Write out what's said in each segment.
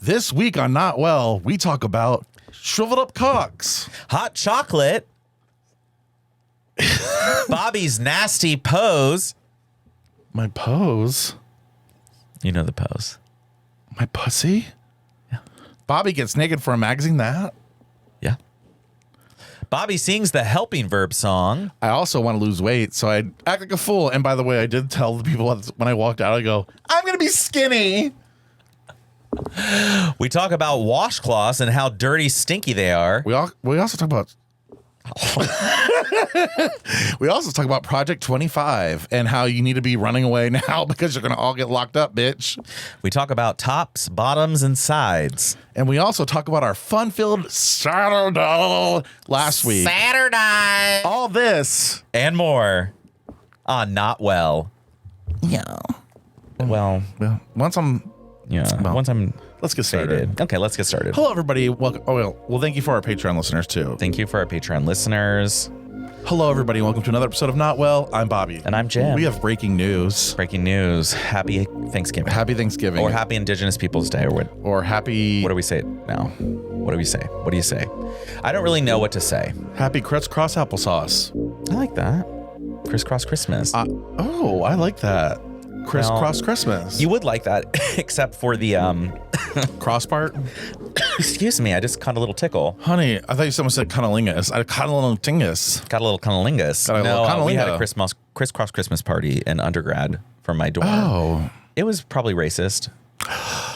This week on Not Well, we talk about shriveled up cocks, hot chocolate, Bobby's nasty pose. my pose, You know the pose. my pussy. Yeah. Bobby gets naked for a magazine. That Yeah. Bobby sings the helping verb song. I also want to lose weight, so I act like a fool. And by the way, I did tell the people when I walked out, I go, I'm gonna be skinny. We talk about washcloths and how dirty, stinky they are. We also talk about we also talk about Project 25 and how you need to be running away now because you're gonna all get locked up, bitch. We talk about tops, bottoms, and sides. And we also talk about our fun-filled Saturday last week. Saturday. All this And more on Not Well. yeah. Well, Once I'm let's get started. faded. Okay, let's get started. Hello, everybody. Welcome. Well, thank you for our Patreon listeners too. Thank you for our Patreon listeners. Hello, everybody. Welcome to another episode of Not Well. I'm Bobby. And I'm Jim. We have breaking news. Breaking news. Happy Thanksgiving. Happy Thanksgiving. Or Happy Indigenous Peoples Day. Or what? Or happy. What do we say now? What do we say? What do you say? I don't really know what to say. Happy crisscross applesauce. I like that. Crisscross Christmas. Oh, I like that. Crisscross Christmas. You would like that, except for the cross part? Excuse me, I just caught a little tickle. Honey, I thought someone said cunnilingus. I caught a little tingus. Got a little cunnilingus. Got a little No, we had cunnilingo. a crisscross Christmas party in undergrad for my dorm. Oh. It was probably racist.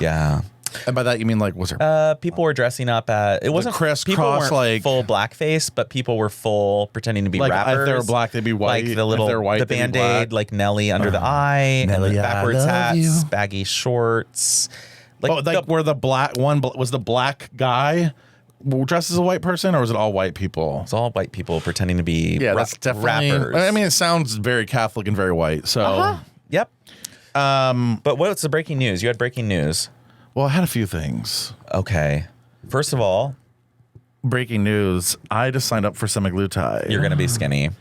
Yeah. And by that you mean like what's her People were dressing up at it wasn't crisscross, people weren't like full blackface, but people were full pretending to be like rappers. if they were black they'd be white. Like the little if they're white, the they'd be Band-Aid, black. like Nelly under the eye, Nelly, and I backwards love hats, you. baggy shorts. Like where the black one was the black guy dressed as a white person, or was it all white people? It's all white people pretending to be That's definitely rappers. I mean, it sounds very Catholic and very white. So Yep. But what's the breaking news? You had breaking news. well, I had a few things. Okay. First of all, Breaking news. I just signed up for semaglutide. you're going to be skinny.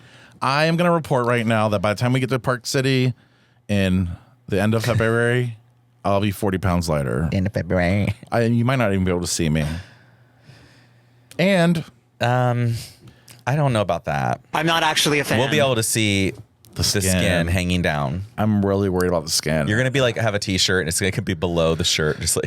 I am going to report right now that by the time we get to Park City in the end of February, I'll be 40 pounds lighter. In February. You might not even be able to see me. And I don't know about that. I'm not actually a fan. We'll be able to see the skin hanging down. I'm really worried about the skin. You're going to be like, have a t-shirt and it's going to be below the shirt. Just like,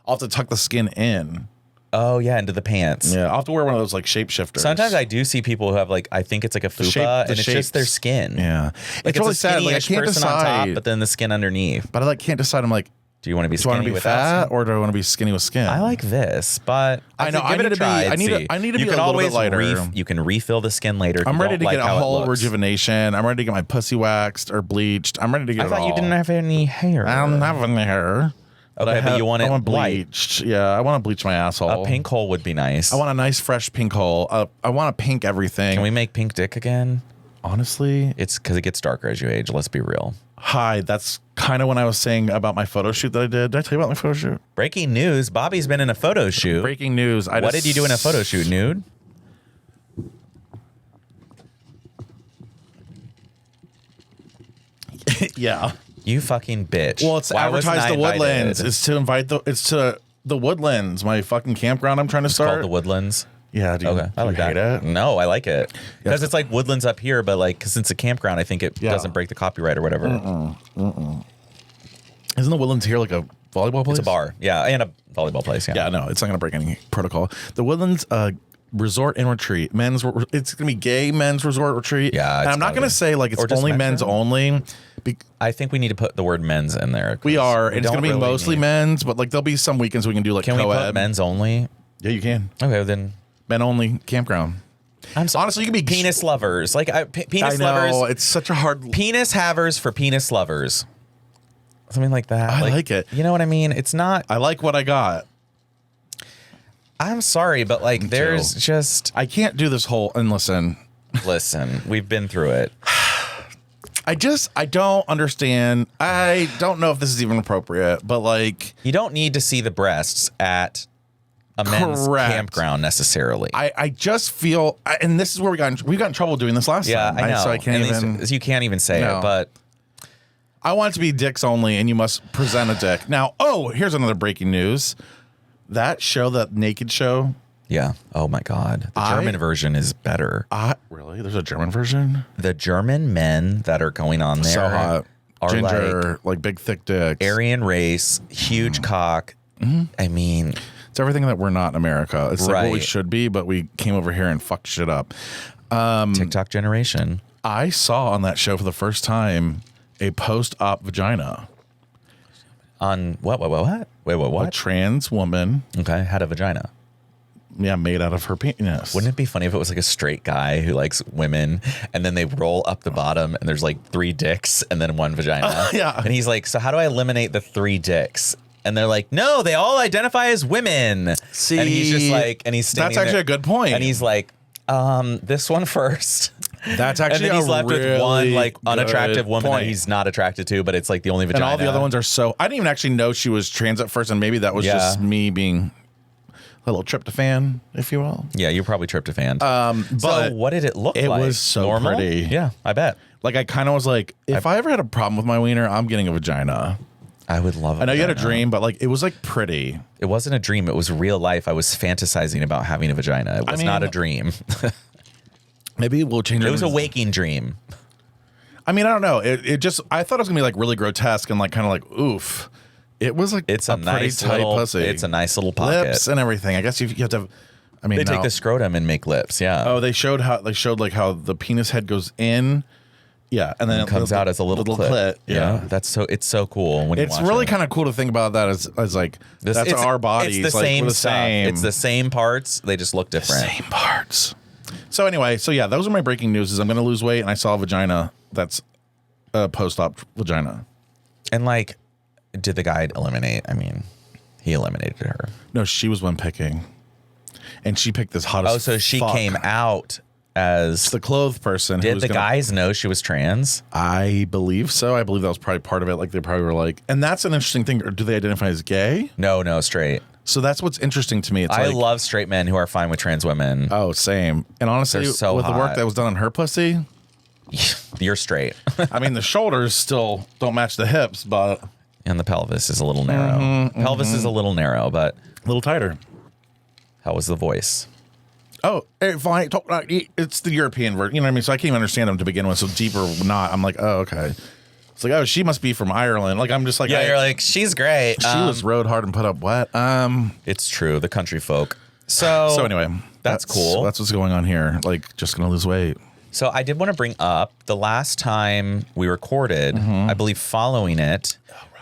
I'll have to tuck the skin in. oh yeah, into the pants. Yeah, I'll have to wear one of those like shapeshifters. Sometimes I do see people who have like, I think it's like a fupa and it's just their skin. Yeah. Like it's really a sad. Like I skinny-ish can't person on top, decide. but then the skin underneath. But I can't decide. I'm like, Do you want to be do I want skinny to be without fat skin? or do I want to be skinny with skin? I like this, but I know, give I it need a to be- try. I and need to- see. I need to You be a can little bit always lighter. you can refill the skin later. If I'm you ready don't to get like a how it whole looks. rejuvenation. I'm ready to get my pussy waxed or bleached. I'm ready to get I it thought all. you didn't have any hair. I don't have any hair. Okay, but you want it I want white. bleached. Yeah, I want to bleach my asshole. A pink hole would be nice. I want a nice fresh pink hole. I want a pink everything. Can we make pink dick again? Honestly, It's because it gets darker as you age. Let's be real. hi. That's kind of when I was saying about my photo shoot that I did. Did I tell you about my photo shoot? Breaking news: Bobby's been in a photo shoot. Breaking news. What did you do in a photo shoot? Nude? Yeah. You fucking bitch. Well, it's Why wasn't advertised I the Woodlands. invited? It's to invite the Woodlands, my fucking campground I'm trying to It's start. called the Woodlands. Yeah, dude. Okay, I like hate that. it? No, I like it because it's like Woodlands up here, but like because it's a campground, I think it doesn't break the copyright or whatever. Isn't the Woodlands here like a volleyball place? It's a bar, yeah, and a volleyball place. Yeah, Yeah, no, it's not going to break any protocol. The Woodlands Resort and Retreat. It's going to be gay men's resort retreat. Yeah, And it's I'm not gotta going be. to say like it's Or just only men's men's only. I think we need to put the word men's in there. 'cause We are. we And it's going don't to be really mostly need- men's, but like there'll be some weekends we can do like Can we co-ed. put men's only? Yeah, you can. Okay, then Men only campground. I'm sorry. Honestly, you can be penis lovers. Like penis I know, lovers. it's such a hard. Penis havers for penis lovers. Something like that. I like it. You know what I mean? It's not. I like what I got. I'm sorry, but like there's just. I can't do this whole and listen. Listen, we've been through it. I don't understand. I don't know if this is even appropriate, but like You don't need to see the breasts at a men's Correct. campground necessarily. I just feel, and this is where we got in trouble doing this last yeah, time. I know. So I can't And even. you can't even say No. it, but I want it to be dicks only, and you must present a dick. Now, here's another breaking news. That show, that naked show. Yeah. Oh my God. The German version is better. Really? There's a German version? The German men that are going on there So hot. are Ginger, like big thick dicks. Aryan race, huge cock. I mean, it's everything that we're not in America. It's like what we Right. should be, but we came over here and fucked shit up. TikTok generation. I saw on that show for the first time a post-op vagina. On what? Wait, A what? trans woman, Okay, had a vagina. made out of her penis. Wouldn't it be funny if it was like a straight guy who likes women and then they roll up the bottom and there's like 3 dicks and then 1 vagina? Yeah. And he's like, so how do I eliminate the 3 dicks? And they're like, no, they all identify as women. See, and he's just like, and he's standing that's actually there, a good point. And he's like, this one first. That's actually and then he's a left with one like really unattractive good woman point. that he's not attracted to, but it's like the only And vagina. all the other ones are so. I didn't even actually know she was trans at first, and maybe that was Yeah. just me being a little tryptophan, if you will. Yeah, you probably tryptophan. But so what did it look like? it was so Normal? pretty. Yeah, I bet. Like I kind of was like, if I ever had a problem with my wiener, I'm getting a vagina. I would love it. I know you had a dream, but like it was like pretty. It wasn't a dream. It was real life. I was fantasizing about having a vagina. It was not a dream. Maybe we'll change It was a waking dream. I mean, I don't know. It just I thought it was gonna be like really grotesque and like kind of like oof. It was like It's a pretty nice tight little pussy. It's a nice little pocket. Lips and everything. I guess you have to. I mean, They take now- the scrotum and make lips. Yeah. Oh, they showed like how the penis head goes in. Yeah, and then it comes out as a little clit. Yeah. It's so cool when It's you watch really it. kind of cool to think about that as like This- that's it's- our bodies. It's the like, same we're the stuff. same. It's the same parts. They just look different. same parts. So anyway, yeah, those are my breaking news. Is I'm going to lose weight, and I saw a vagina that's a post-op vagina. And like, did the guy eliminate? I mean, he eliminated her. No, she was one picking, and she picked this hottest. Oh, so she fuck. came out as. the clothed person. who Did was the gonna- guys know she was trans? I believe so. I believe that was probably part of it. Like they probably were like, and that's an interesting thing. Or do they identify as gay? No, straight. So that's what's interesting to me. It's I like, love straight men who are fine with trans women. Oh, same. And honestly, They're so with the work hot. that was done on her pussy, You're straight. I mean, the shoulders still don't match the hips, but And the pelvis is a little narrow. Pelvis is a little narrow, but a little tighter. how was the voice? Oh, if I talk like it's the European version, you know what I mean? So I can't even understand them to begin with. So deep or not, I'm like, oh, okay. It's like, oh, she must be from Ireland. Like, I'm just like, Yeah, you're like, she's great. she was rode hard and put up wet. It's true. The country folk. So Anyway, that's cool. That's what's going on here. Like, just gonna lose weight. So I did want to bring up the last time we recorded, I believe following it,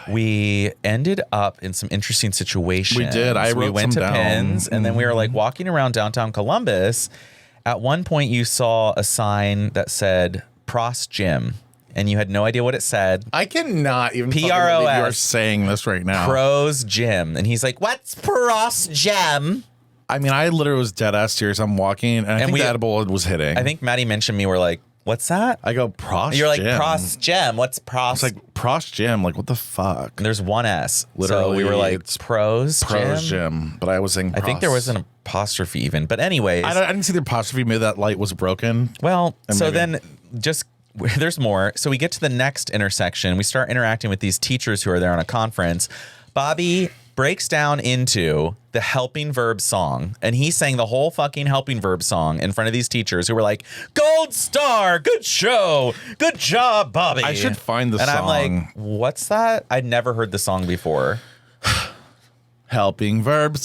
we ended up in some interesting situations. We did. We wrote went some to down. Penn's and then we were like walking around downtown Columbus. At one point you saw a sign that said Pros Gym and you had no idea what it said. I cannot even PROS. fucking believe you are saying this right now. Pros Gym. And he's like, what's Pros Gym? I mean, I literally was dead ass serious. I'm walking, and I think we- the edible was hitting. I think Maddie mentioned me. We're like, what's that? I go Pros. You're like, Gym. Pros Gym. What's Pros? It's like Pros Gym. Like, what the fuck? And there's one S. Literally, so we were like, it's Pros Gym. But I was saying I think there was an apostrophe even. But anyways. I didn't see the apostrophe. Maybe that light was broken. Well, so maybe- then just there's more. So we get to the next intersection. We start interacting with these teachers who are there on a conference. Bobby breaks down into the helping verb song, and he sang the whole fucking helping verb song in front of these teachers who were like, gold star, good show, good job, Bobby. I should find the and song. I'm like, what's that? I'd never heard the song before. Helping verbs,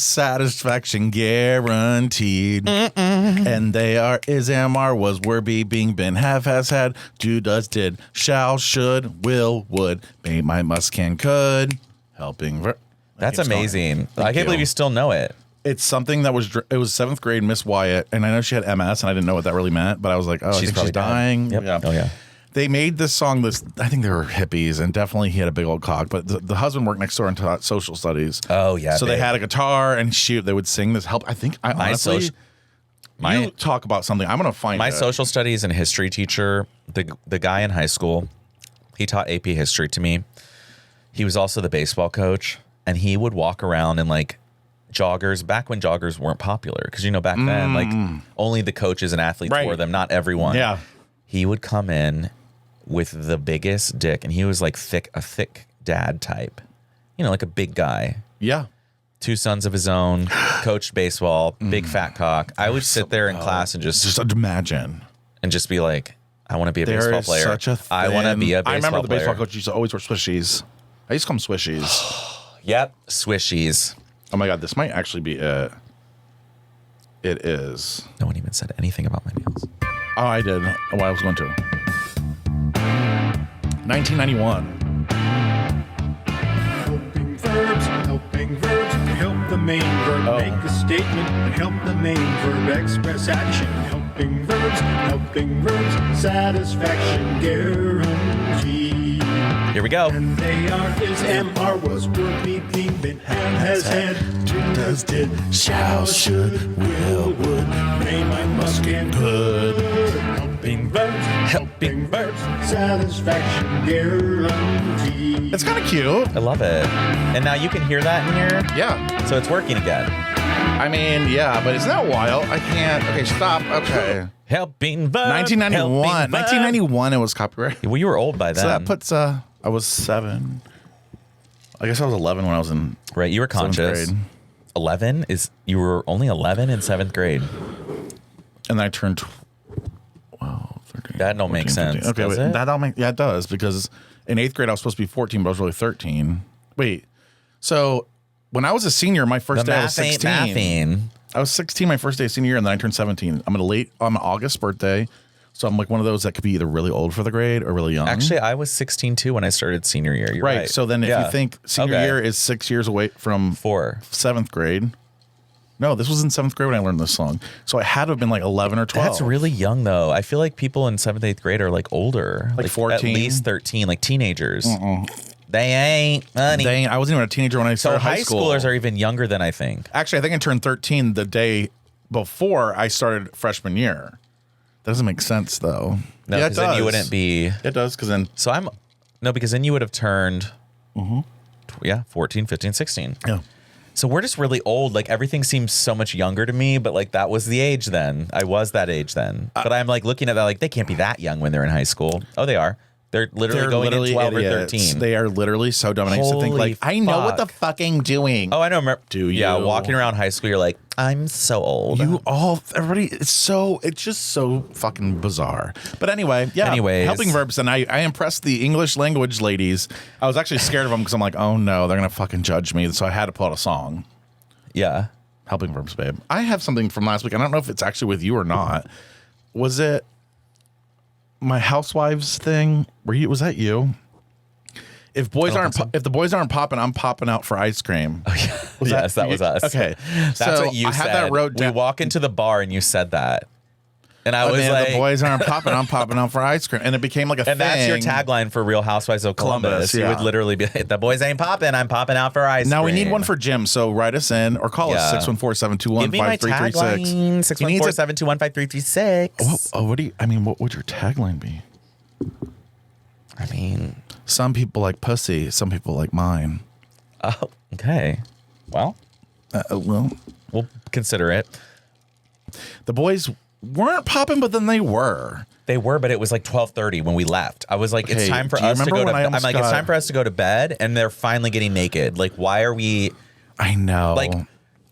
satisfaction guaranteed. And they are is, am, are, was, were, be, being, been, have, has, had, do, does, did, shall, should, will, would, may, might, must, can, could. Helping verb. That's amazing. I can't you. believe you still know it. It's something that was, it was 7th grade, Miss Wyatt, and I know she had MS, and I didn't know what that really meant, but I was like, oh, I think probably she's dying. Yep. Yeah. Oh, yeah. They made this song. I think they were hippies, and definitely he had a big old cock. But the husband worked next door and taught social studies. Oh, yeah. So they had a guitar, and they would sing this. Help. I think I honestly. You talk about something. I'm gonna find my it. social studies and history teacher, the guy in high school, he taught AP history to me. He was also the baseball coach, and he would walk around in like joggers back when joggers weren't popular, because back then like only the coaches and athletes Right. wore them, not everyone. Yeah. He would come in with the biggest dick, and he was like a thick dad type. You know, like a big guy. Yeah. 2 sons of his own, coached baseball, big fat cock. I would sit there in class and just imagine. And just be like, I want to be a baseball player. Such a I want to be a baseball player. I remember the baseball coach used to always wear swishies. I used to call them swishies. Yep, swishies. Oh my God, this might actually be it. It is. No one even said anything about my nails. Oh, I did. Oh, I was going to. 1991. Helping verbs to help the main verb make a statement and help the main verb express action. Helping verbs, satisfaction guaranteed. Here we go. And they are, is, am, are, was, were, be, being, been, have, has, had, do, does, did, shall, should, will, would, may, might, must, can, could. Helping verbs, satisfaction guaranteed. It's kind of cute. I love it. And now you can hear that in here? Yeah. So it's working again. I mean, yeah, but isn't that wild? I can't. Okay, stop. Okay. Helping verbs. 1991. 1991, it was copyrighted. Well, you were old by then. So that puts, I was 7. I guess I was 11 when I was in right, you were conscious. 7th grade. 11 you were only 11 in 7th grade. And then I turned 12, 13. That don't make 14, sense. 15. Okay, does wait, it? that don't make, yeah, it does, because in 8th grade I was supposed to be 14, but I was really 13. Wait, so when I was a senior, my first day I was 16. I was 16 my first day of senior year, and then I turned 17. I'm an August birthday, so I'm like one of those that could be either really old for the grade or really young. Actually, I was 16 too when I started senior year. You're right. So then if you think senior year is 6 years away from 7th grade. No, this was in 7th grade when I learned this song. So I had to have been like 11 or 12. That's really young though. I feel like people in 7th, 8th grade are like older. Like 14? At least 13, like teenagers. They ain't, honey. I wasn't even a teenager when I started high school. schoolers are even younger than I think. Actually, I think I turned 13 the day before I started freshman year. That doesn't make sense, though. No, yeah, because then you wouldn't be. It does, because then. Because then you would have turned, 14, 15, 16. Yeah. So we're just really old. Like everything seems so much younger to me, but like that was the age then. I was that age then. But I'm like looking at that like they can't be that young when they're in high school. Oh, they are. They're literally in 12 idiots. or 13. They are literally so dumb. And I used to think like, I know what the fucking doing. Oh, I know. Do you? Yeah, walking around high school, you're like, I'm so old. Everybody, it's just so fucking bizarre. But anyway, yeah. Anyways. Helping verbs. And I impressed the English language ladies. I was actually scared of them because I'm like, oh no, they're going to fucking judge me. So I had to pull out a song. Yeah. Helping verbs, babe. I have something from last week. I don't know if it's actually with you or not. Was it my housewives thing? Was that you? If the boys aren't popping, I'm popping out for ice cream. Oh, yeah. Yes, that was us. Okay. That's what you said. I had that wrote down. We walk into the bar and you said that. And I was like, the boys aren't popping, I'm popping out for ice cream. And it became like a thing. And that's your tagline for Real Housewives of Columbus. Yeah. You would literally be, the boys ain't popping, I'm popping out for ice cream. Now we need one for Jim, so write us in or call us 614-721-5336. Give me my tagline, 614-721-5336. What would your tagline be? I mean, some people like pussy, some people like mine. Oh, okay. Well, we'll consider it. The boys weren't popping, but then they were. They were, but it was like 12:30 when we left. I was like, it's time for us to go to bed. I'm like, it's time for us to go to bed, and they're finally getting naked. Like, why are we? I know. Like,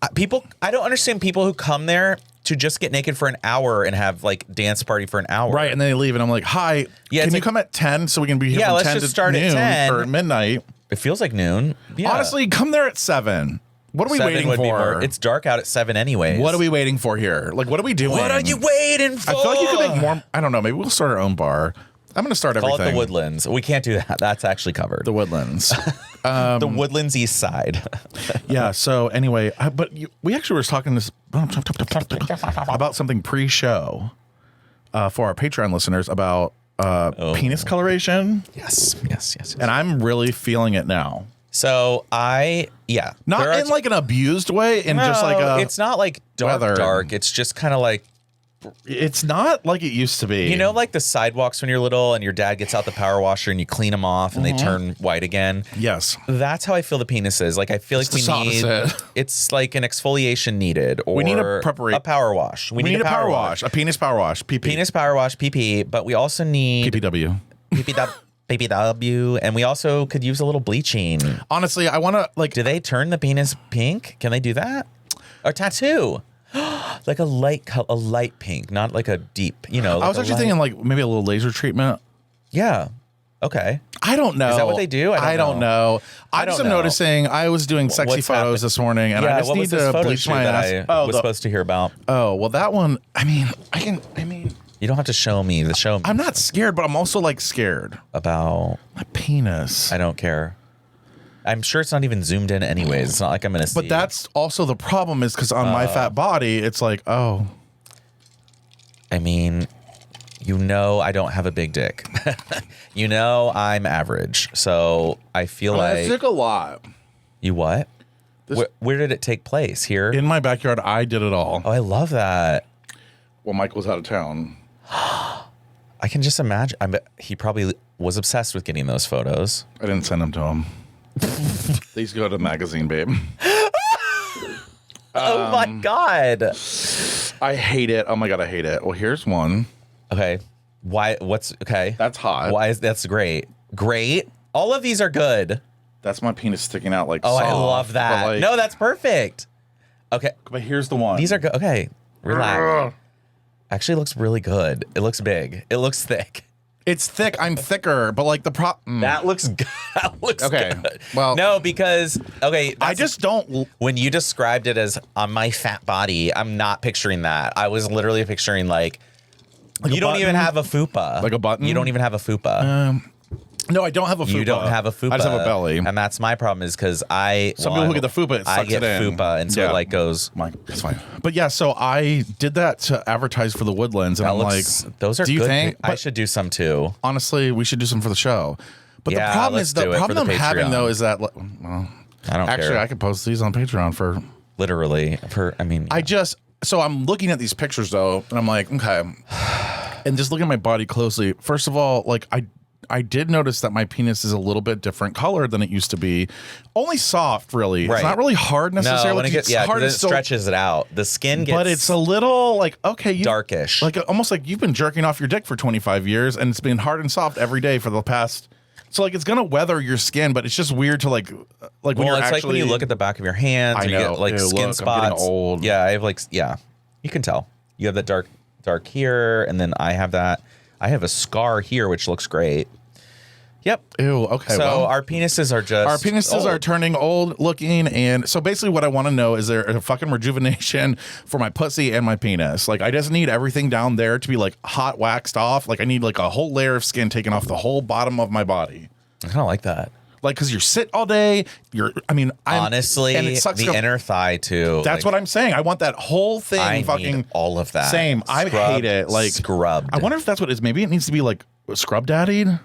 I don't understand people who come there to just get naked for an hour and have like dance party for an hour. Right, and then they leave, and I'm like, hi, can you come at 10 so we can be here from 10 to start noon at 10 or midnight? It feels like noon. Yeah. Honestly, come there at 7. What are we waiting for? It's dark out at 7 anyways. What are we waiting for here? Like, what are we doing? What are you waiting for? I feel like you could make more. I don't know. Maybe we'll start our own bar. I'm going to start everything. Call it the Woodlands. We can't do that. That's actually covered. The Woodlands. The Woodlands East Side. Yeah. So anyway, we actually were talking about something pre-show for our Patreon listeners about penis coloration. Yes. And I'm really feeling it now. So not in like an abused way, just like it's not like dark. It's just kind of like, it's not like it used to be. You know, like the sidewalks when you're little and your dad gets out the power washer and you clean them off and they turn white again. Yes. That's how I feel the penis is. Like, I feel like it's like an exfoliation needed, or we need a power wash. We need a power wash, a penis power wash, PP. Penis power wash, PP, but we also need PPW. BBW, and we also could use a little bleaching. Honestly, I want to like. Do they turn the penis pink? Can they do that? Or tattoo? Like a light pink, not like a deep. You know. Like I was actually thinking like maybe a little laser treatment. Yeah. Okay. I don't know. Is that what they do? I don't know. I just am noticing. I was doing sexy What's photos happened? this morning, and I just need to bleach my ass. I was supposed to hear about. Oh well, that one. I mean, You don't have to show me the show. I'm not scared, but I'm also like scared About my penis. I don't care. I'm sure it's not even zoomed in anyways. It's not like I'm gonna see. But that's also the problem is because on my fat body, it's like, oh. I mean, I don't have a big dick. I'm average. So I feel like I took a lot. You what? Where did it take place? Here? In my backyard, I did it all. Oh, I love that. Well, Mike was out of town. I can just imagine. He probably was obsessed with getting those photos. I didn't send them to him. They used to go to the magazine, babe. Oh my God. I hate it. Oh my God, I hate it. Well, here's one. Okay. Why? What's okay? That's hot. Why is that's great? Great. All of these are good. That's my penis sticking out like. Oh, soft, I love that. like, No, that's perfect. Okay. But here's the one. These are good. Okay. Relax. Actually, it looks really good. It looks big. It looks thick. It's thick. I'm thicker, but like the That looks good. That looks okay. good. Well, no, because I just don't. When you described it as on my fat body, I'm not picturing that. I was literally picturing like you don't even have a fupa. Like a button? You don't even have a fupa. No, I don't have a fupa. You don't have a fupa. I just have a belly. And that's my problem is because some people who get the fupa, it sucks I get it in. fupa, and so it like goes. It's fine. But yeah, so I did that to advertise for the Woodlands, and I'm like, those are do you good. think? I should do some too. Honestly, we should do some for the show. But Yeah, the problem let's is the do it for problem the I'm having Patreon. though is that well, I don't actually care. I could post these on Patreon for Literally, so I'm looking at these pictures though, and I'm like, okay, and just looking at my body closely. First of all, like I did notice that my penis is a little bit different color than it used to be. Only soft, really. Right. It's not really hard necessarily. No, when it gets hard, it stretches it out. The skin gets, but it's a little like darkish, like almost like you've been jerking off your dick for 25 years, and it's been hard and soft every day for the past. So like it's gonna weather your skin, but it's just weird to like when you're it's actually like when you look at the back of your hands, I and you know. get like Ew, skin look, spots. I'm getting old. Yeah, I have you can tell. You have that dark here, and then I have that. I have a scar here, which looks great. Yep. Ew. Okay. So our penises are are turning old looking, and so basically, what I want to know is there a fucking rejuvenation for my pussy and my penis? Like, I just need everything down there to be like hot waxed off. Like, I need like a whole layer of skin taken off the whole bottom of my body. I kind of like that. Like, because you sit all day. Honestly, and it sucks the inner thigh too. That's what I'm saying. I want that whole thing. I fucking need all of that. Same. I hate it. Like scrubbed. I wonder if that's what it is. Maybe it needs to be like scrub daddied.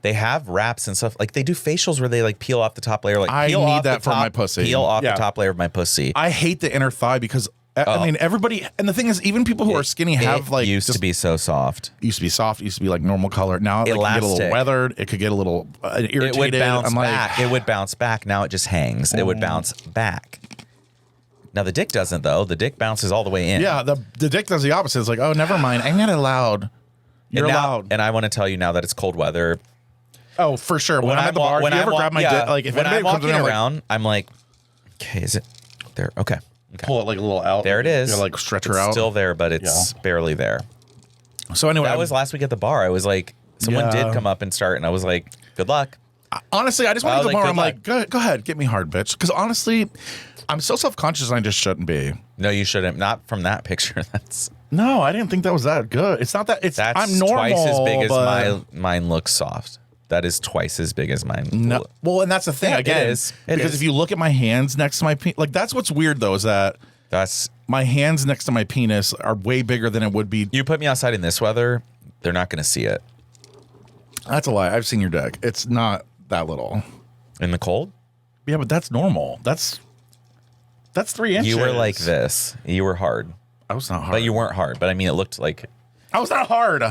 They have wraps and stuff. Like they do facials where they like peel off the top layer. Like I peel need off that the for top, my pussy. Peel off Yeah. the top layer of my pussy. I hate the inner thigh because I mean everybody. And the thing is, even people who are skinny have like used to be so soft. Used to be soft. Used to be like normal color. Now it can get a little weathered. It could get a little irritated. It would bounce I'm back. It would bounce back. Now it just hangs. It would bounce back. Now the dick doesn't though. The dick bounces all the way in. Yeah, the dick does the opposite. It's like, oh, never mind. I'm not allowed. You're allowed. And I want to tell you now that it's cold weather. Oh, for sure. When I'm at the bar, if you ever grab my dick, like if when I'm anybody comes walking in, around, I'm like, okay, is it there? Okay. Pull it like a little out. There it is. You gotta, like stretch her It's out. still there, but it's barely there. So anyway, That was last week at the bar. I was like, someone did come up and start, and I was like, good luck. honestly, I just want to the bar. I'm like, like, go ahead, get me hard, bitch. Because honestly, I'm so self-conscious and I just shouldn't be. No, you shouldn't. Not from that picture. No, I didn't think that was that good. It's not that. That's I'm normal, twice as big but as mine looks soft. That is twice as big as mine. No, well, and that's the thing. Yeah, again, it is. Because if you look at my hands next to my penis, like that's what's weird though, is that my hands next to my penis are way bigger than it would be. You put me outside in this weather, they're not going to see it. That's a lie. I've seen your dick. It's not that little. In the cold? Yeah, but that's normal. That's 3 inches. You were like this. You were hard. I was not hard. But you weren't hard. But I mean, it looked like. I was not hard.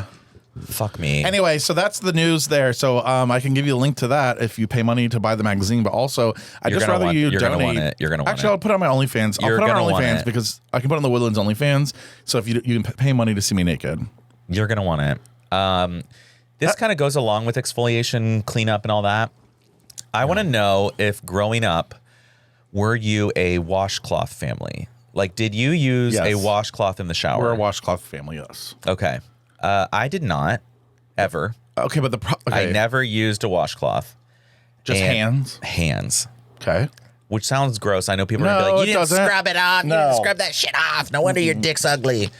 Fuck me. Anyway, so that's the news there. So I can give you a link to that if you pay money to buy the magazine. But also, I'd just rather you you're donate. Gonna want it. You're gonna want Actually, it. I'll put it on my OnlyFans. I'll put it on my OnlyFans it. because I can put it on the Woodlands OnlyFans. So if you can pay money to see me naked. You're gonna want it. This kind of goes along with exfoliation, cleanup, and all that. I want to know if growing up, were you a washcloth family? Like, did you use a washcloth in the shower? We're a washcloth family, yes. Okay. I did not, ever. Okay, but I never used a washcloth. Just hands? Hands. Okay. Which sounds gross. I know people are going to be like, you didn't scrub it off. You didn't scrub that shit off. No wonder your dick's ugly.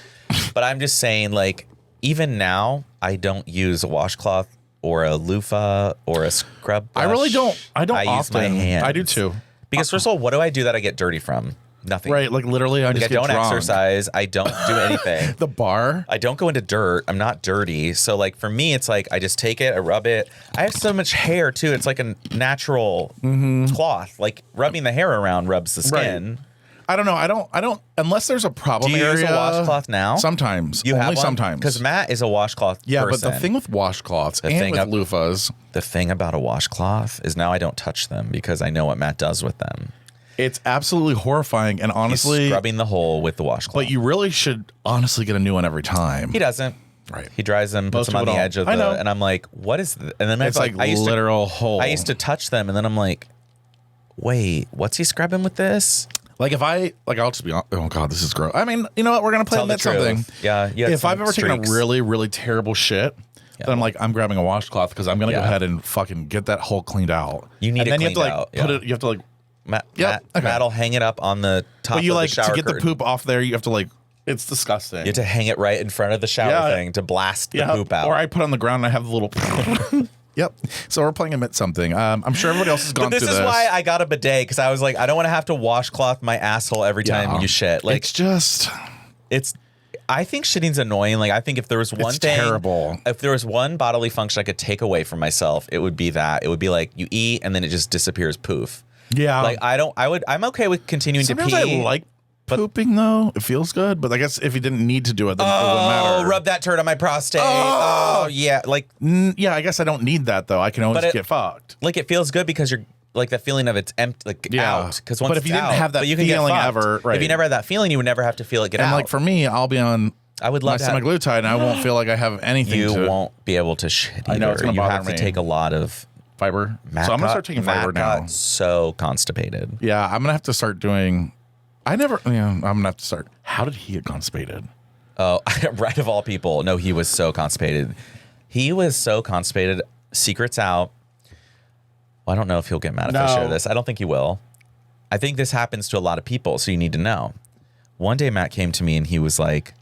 But I'm just saying, like, even now, I don't use a washcloth or a loofah or a scrub brush. I really don't. I don't often. use my hands. I do too. Because first of all, what do I do that I get dirty from? Nothing. Right, like literally, I just get don't drunk. exercise. I don't do anything. The bar. I don't go into dirt. I'm not dirty. So like for me, it's like I just take it, I rub it. I have so much hair too. It's like a natural cloth. Like rubbing the hair around rubs the skin. Right. I don't know. I don't. Unless there's a problem Do you use a area, washcloth now? Sometimes. You only have one? sometimes. Because Matt is a washcloth Yeah, person. but the thing with washcloths and with loofahs, the thing about a washcloth is now I don't touch them because I know what Matt does with them. it's absolutely horrifying. And honestly, He's scrubbing the hole with the washcloth. but you really should honestly get a new one every time. He doesn't. Right. He dries them, puts Most them on people the don't. edge of I know. and I'm like, what is this? And then It's like I used literal hole. I used to touch them, and then I'm like, wait, what's he scrubbing with this? Like if I I'll just be honest. Oh god, this is gross. I mean, you know what? We're gonna play Tell the admit something. truth. Yeah. You had If some I've ever taken streaks. a really, really terrible shit, then I'm like, I'm grabbing a washcloth because I'm gonna go Yeah. ahead and fucking get that hole cleaned out. You need and it then you have to cleaned like out, put yeah. it. You have to like, Matt, okay. Matt'll hang it up on the top but you of like the shower to get curtain. the poop off there. You have to like, it's disgusting. You have to hang it right in front of the shower thing to blast the poop out. Or I put it on the ground and I have the little. Yep. So we're playing admit something. I'm sure everybody else has gone But through this this. is why I got a bidet, because I was like, I don't want to have to washcloth my asshole every time you shit. Like it's just. I think shitting's annoying. Like I think if there was one thing, terrible. If there was one bodily function I could take away from myself, it would be that. It would be like you eat and then it just disappears poof. Yeah. Like I'm okay with continuing Sometimes to pee. I like pooping though. It feels good, but I guess if you didn't need to do it, then it wouldn't matter. rub that turd on my prostate. Oh yeah, like Yeah, I guess I don't need that though. I can always get fucked. like it feels good because you're like that feeling of it's empty, like out. Because once But if you it's didn't out, have that but you can get feeling fucked. ever, right. If you never had that feeling, you would never have to feel it get And out. like for me, I'll be on I would my love to have, semaglutide and I won't feel like I have anything you to won't be able to shit. I know it's either. gonna You bother have to me. take a lot of fiber. Matt So I'm gonna got- start taking Matt fiber now. got so constipated. Yeah, I'm gonna have to start doing. I'm gonna have to start. How did he get constipated? Oh, right of all people. No, he was so constipated. He was so constipated. Secrets out. Well, I don't know if he'll get mad if I share this. I don't think he will. I think this happens to a lot of people, so you need to know. One day Matt came to me and he was like,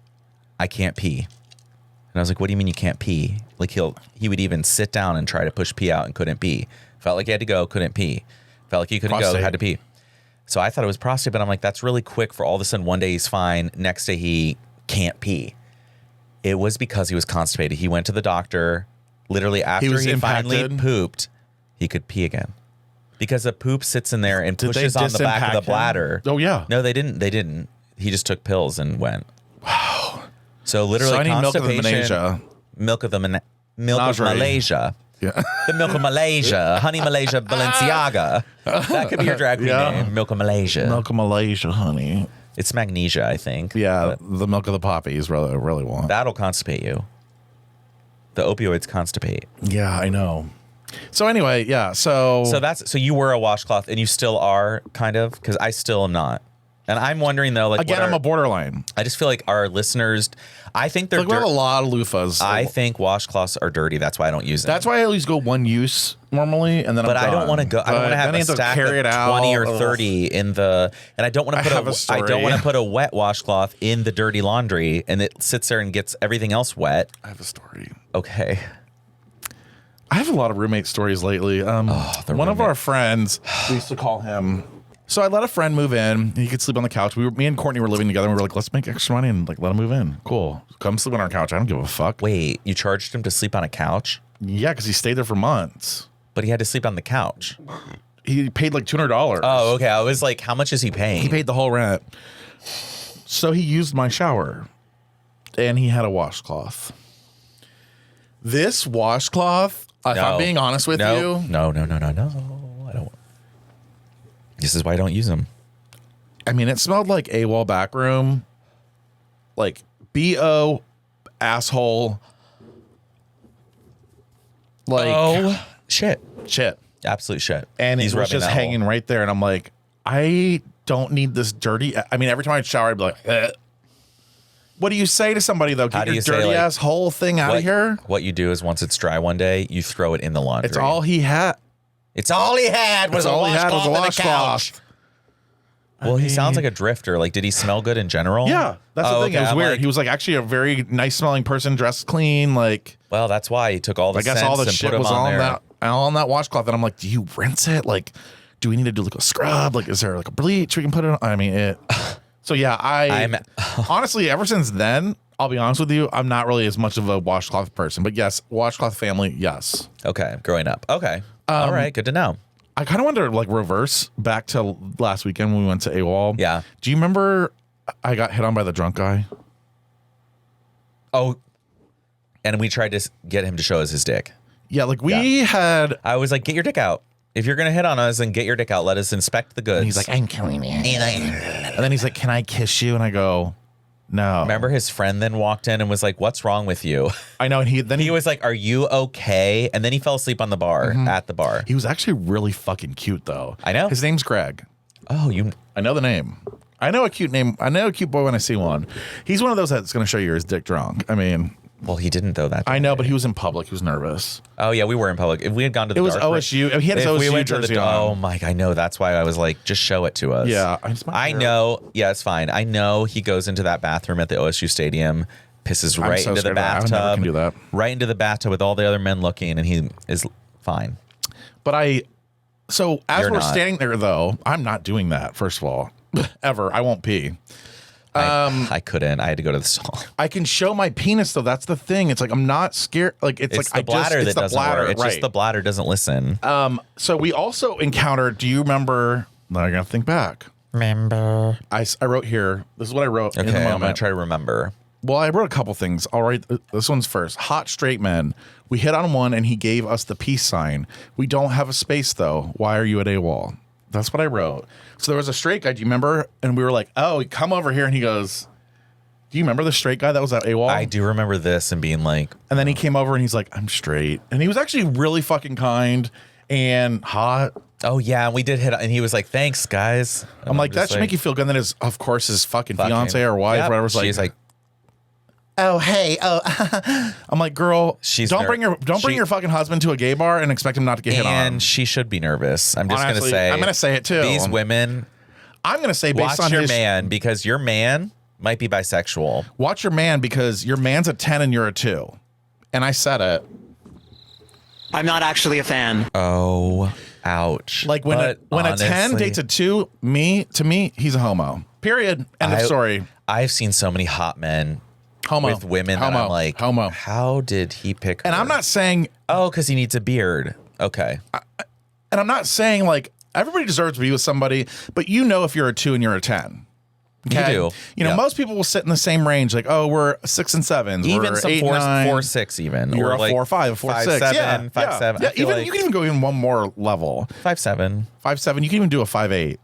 I can't pee. And I was like, what do you mean you can't pee? Like he would even sit down and try to push pee out and couldn't pee. Felt like he had to go, couldn't pee. Felt like he couldn't go, had to pee. So I thought it was prostate, but I'm like, that's really quick for all of a sudden one day he's fine, next day he can't pee. It was because he was constipated. He went to the doctor. Literally after he finally pooped, he could pee again. Because the poop sits in there and pushes on the back of the bladder. Oh, yeah. No, they didn't. He just took pills and went. Wow. So literally So I need milk of constipation. Milk of Malaysia. Yeah. The Milk of Malaysia. Honey Malaysia Balenciaga. That could be your drag queen name. Milk of Malaysia. Milk of Malaysia, honey. It's magnesia, I think. Yeah, the milk of the poppies really want. That'll constipate you. The opioids constipate. Yeah, I know. So anyway, yeah. So you were a washcloth and you still are kind of, because I still am not. And I'm wondering though, like again, I'm a borderline. I just feel like our listeners, I think they're we have a lot of loofahs. I think washcloths are dirty. That's why I don't use them. That's why I always go one use normally, and then. But I'm I don't want to go. I don't want to have a stack of 20 or 30 in the. And I don't want to put I don't want to put a wet washcloth in the dirty laundry, and it sits there and gets everything else wet. I have a story. Okay. I have a lot of roommate stories lately. One of our friends, we used to call him. So I let a friend move in. He could sleep on the couch. Me and Courtney were living together. And we were like, let's make extra money and like let him move in. Cool. Come sleep on our couch. I don't give a fuck. Wait, you charged him to sleep on a couch? Yeah, because he stayed there for months. But he had to sleep on the couch. He paid like $200. Oh, okay. I was like, how much is he paying? He paid the whole rent. So he used my shower, and he had a washcloth. This washcloth, if I'm being honest with you, no, I don't. This is why I don't use them. I mean, it smelled like AWOL backroom, like BO asshole. Oh, shit. shit. Absolute shit. And He's it was rubbing just that hanging hole. right there. And I'm like, I don't need this dirty. I mean, every time I'd shower, I'd be like, eh. What do you say to somebody, though? How Get do your you say, dirty like, ass whole thing out of here. What you do is once it's dry one day, you throw it in the laundry. It's all he had. It's all he had was That's all he had was a on the washcloth. couch. Well, he sounds like a drifter. Like, did he smell good in general? Yeah, that's the thing. Okay. It was I'm weird. like, He was like actually a very nice smelling person, dressed clean. Like, well, that's why he took all the I guess scents all the and shit put them was on there. on that washcloth. And I'm like, do you rinse it? Like, do we need to do like a scrub? Like, is there like a bleach we can put it on? I mean, it. So yeah, I'm honestly, ever since then, I'll be honest with you, I'm not really as much of a washcloth person. But yes, washcloth family, yes. Okay, growing up. Okay, all right, good to know. I kind of want to like reverse back to last weekend when we went to AWOL. Yeah. Do you remember I got hit on by the drunk guy? Oh, and we tried to get him to show us his dick. Yeah, like we had. I was like, get your dick out. If you're gonna hit on us, then get your dick out. Let us inspect the goods. And he's like, I'm killing you. And then he's like, can I kiss you? And I go, no. remember his friend then walked in and was like, what's wrong with you? I know. And he was like, are you okay? And then he fell asleep on the bar, at the bar. He was actually really fucking cute, though. I know. His name's Greg. Oh, I know the name. I know a cute name. I know a cute boy when I see one. He's one of those that's going to show you his dick drunk. I mean, well, he didn't though that day. I know, but he was in public. He was nervous. Oh yeah, we were in public. If we had gone to the It was dark room- OSU. He had his if we OSU went to jersey the, on. Oh my, I know. That's why I was like, just show it to us. Yeah. I know. Yeah, it's fine. I know he goes into that bathroom at the OSU stadium, pisses right so into the scared of that. I would never bathtub, can do that. right into the bathtub with all the other men looking, and he is fine. But so as You're we're not. standing there, though, I'm not doing that, first of all. Ever. I won't pee. I couldn't. I had to go to the stall. I can show my penis, though. That's the thing. It's like I'm not scared. Like it's It's like the bladder it's that the doesn't bladder, work. It's right. just the bladder doesn't listen. So we also encountered. Do you remember? Now I gotta think back. Remember? I wrote here. This is what I wrote in the Okay, I'm moment. gonna try to remember. Well, I wrote a couple things. All right, this one's first. Hot straight men. We hit on one, and he gave us the peace sign. We don't have a space though. Why are you at AWOL? That's what I wrote. So there was a straight guy. Do you remember? And we were like, "Oh, come over here." And he goes, "Do you remember the straight guy that was at AWOL?" I do remember this and being like, And then he came over and he's like, "I'm straight," and he was actually really fucking kind and hot. oh yeah, and we did hit, and he was like, thanks guys. And I'm like, that just should make you feel good. And then of course, his fucking fiance or wife, Yep. or whatever, was She's like, "Oh hey, oh." I'm like, girl, She's don't bring she- your fucking husband to a gay bar and expect him not to get hit on. and she should be nervous. I'm just Honestly, gonna say, I'm gonna say it too. These women, I'm gonna say based watch on your his man, because your man might be bisexual. watch your man, because your man's a 10 and you're a 2, and I said it. I'm not actually a fan. Oh, ouch! Like when a 10 honestly, dates a 2, to me, he's a homo. Period. End of story. I've seen so many hot men Homo with women that Homo. I'm like, homo. how did he pick? And her? I'm not saying, Oh, because he needs a beard. Okay. and I'm not saying like everybody deserves to be with somebody, but you know if you're a 2 and you're a 10. Okay? You do. You know, Yep. most people will sit in the same range, like, oh, we're 6 and 7s, Even we're some 8, 4, 9. 4, 6 even. You're or a like 4, 5, 4, 5, 6. 7, yeah, 5, yeah. 7. Yeah, I feel even like you can even go even one more level. 5, 7. 5, 7. You can even do a 5, 8.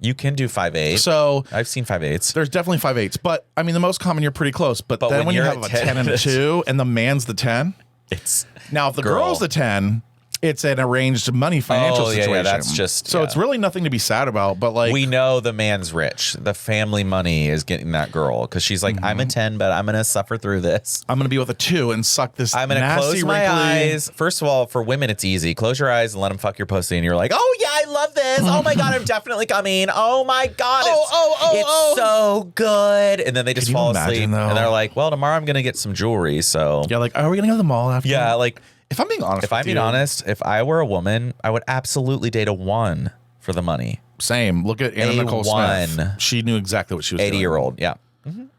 You can do 5, 8. So I've seen 5, 8s. there's definitely 5, 8s, but I mean the most common you're pretty close. But then when when you you're have a at 10 and a 2, and the man's the 10. It's Now if the Girl. girl's the 10, it's an arranged money financial Oh, yeah, yeah, situation. that's just- so yeah. it's really nothing to be sad about. But like we know the man's rich. The family money is getting that girl because she's like, I'm a 10, but I'm gonna suffer through this. I'm gonna be with a 2 and suck this. I'm gonna nasty, close my wrinkly- eyes. First of all, for women, it's easy. Close your eyes and let them fuck your pussy, and you're like, oh yeah, I love this. Oh my god, I'm definitely coming. Oh my god, it's so good. And then they just Can you fall imagine, asleep, though? and they're like, well, tomorrow I'm gonna get some jewelry. So Yeah, like, are we gonna go to the mall after? yeah, like If I'm being honest, if I'm being honest, if I were a woman, I would absolutely date a 1 for the money. same. Look at Anna A Nicole 1. Smith. She knew exactly what she was doing. 80-year-old, yeah.